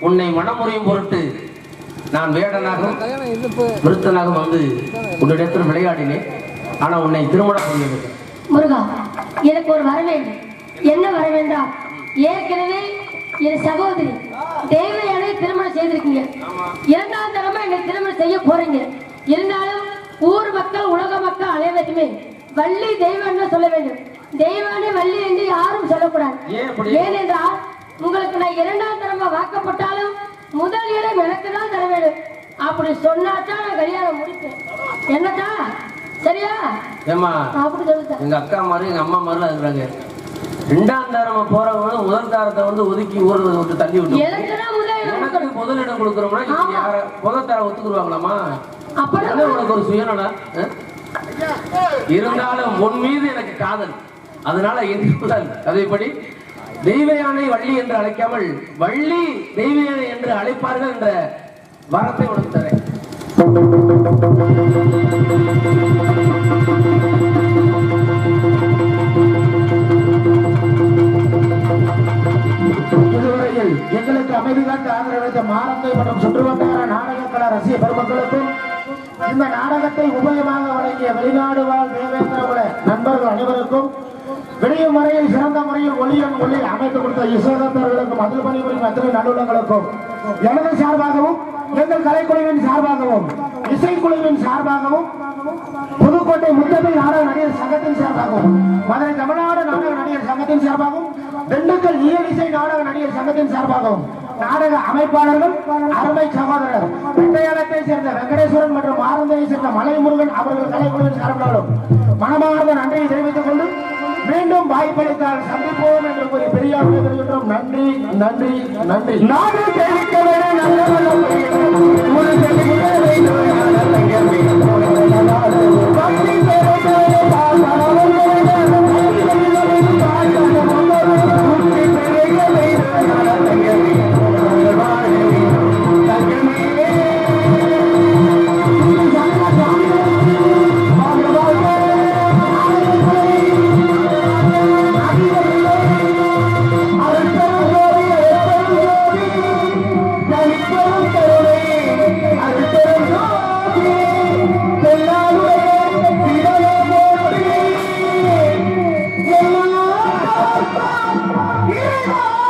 உன்னை மனமுறையும் பொருட்டு நான் வேடனாகவும் விருத்தனாகவும் வந்து உன்னிடத்தில் விளையாடினேன். ஆனா உன்னை திருமணம் செய்யவில்லை. முருகா, எனக்கு ஒரு வர வேண்டும். என்ன வர வேண்டாம்? ஏற்கனவே என் சகோதரி தேவையான திருமணம் செய்திருக்கீங்க. இரண்டாவது தரமா என்னை திருமணம் செய்ய போறீங்க. இருந்தாலும் ஊர் மக்கள் உலக மக்கள் அனைவருக்குமே வள்ளி தெய்வம்னு சொல்ல வேண்டும். தெய்வானே வள்ளி என்று யாரும் சொல்லக்கூடாது. ஏனென்றால் உங்களுக்கு நான் இரண்டாம் தரமா வாக்கப்பட்டாலும் முதல் இடம் எனக்கு தான் தர வேண்டும். அப்படி சொன்னாதான் நான் கல்யாணம் முடிப்பேன். என்னதா சரியா? ஏமா அப்படி சொல்லுங்க. எங்க அக்கா மாதிரி எங்க அம்மா மாதிரிலாம் இருக்கிறாங்க. ரெண்டாம் தாரமா போறவங்க முதல் தாரத்தை வந்து ஒதுக்கி ஊர்ல விட்டு தள்ளி விட்டு முதலிடம் கொடுக்குறோம்னா முதல் தாரம் ஒத்துக்குருவாங்களாமா? அப்ப உனக்கு ஒரு சுயநலா இருந்தாலும் உன் மீது எனக்கு காதல். அதனால என்று அதேபடி தெய்வ யானை வள்ளி என்று அழைக்காமல் வள்ளி தெய்வ யானை என்று அழைப்பார்கள் என்ற வரத்தை உனக்கு தரேன். இதுவரையில் எங்களுக்கு அமைதி காத்து ஆதரவளித்த மாரந்தை மற்றும் சுற்றுவட்டார நாடகக்கலா ரசிக பெருமக்களுக்கும் இந்த நாடகத்தை உபயமாக வழங்கிய வெளிநாடு வாழ் தேவேந்திரகுல நண்பர்கள் அனைவருக்கும் விடியும் முறையில் சிறந்த முறையில் ஒளியன் ஒளி அமைத்து கொடுத்த இசையமைப்பாளர்களுக்கும் அதில் பணிபுரியும் அத்தனை நல்லுள்ளங்களுக்கும் எனது சார்பாகவும் எங்கள் கலைக்குழுவின் சார்பாகவும் இசைக்குழுவின் சார்பாகவும் புதுக்கோட்டை முத்தமிழ் நாடக நடிகர் சங்கத்தின் சார்பாகவும் மதுரை தமிழ்நாடு நாடக நடிகர் சங்கத்தின் சார்பாகவும் திண்டுக்கல் இயலிசை நாடக நடிகர் சங்கத்தின் சார்பாகவும் நாடக அமைப்பாளர்கள் அருமை சகோதரர் வெட்டையாளத்தை சேர்ந்த வெங்கடேஸ்வரன் மற்றும் ஆரந்தையை சேர்ந்த மலைமுருகன் அவர்கள் கலைக்குழுவின் சார்பாலும் மனமார்ந்த நன்றியை தெரிவித்துக் கொண்டு மீண்டும் வாய்ப்பளித்தால் சந்திப்போம் என்று கூறி பெரியார் விடைபெறுகின்றோம். நன்றி நன்றி நன்றி. நாடு தெரிவிக்க Yeah!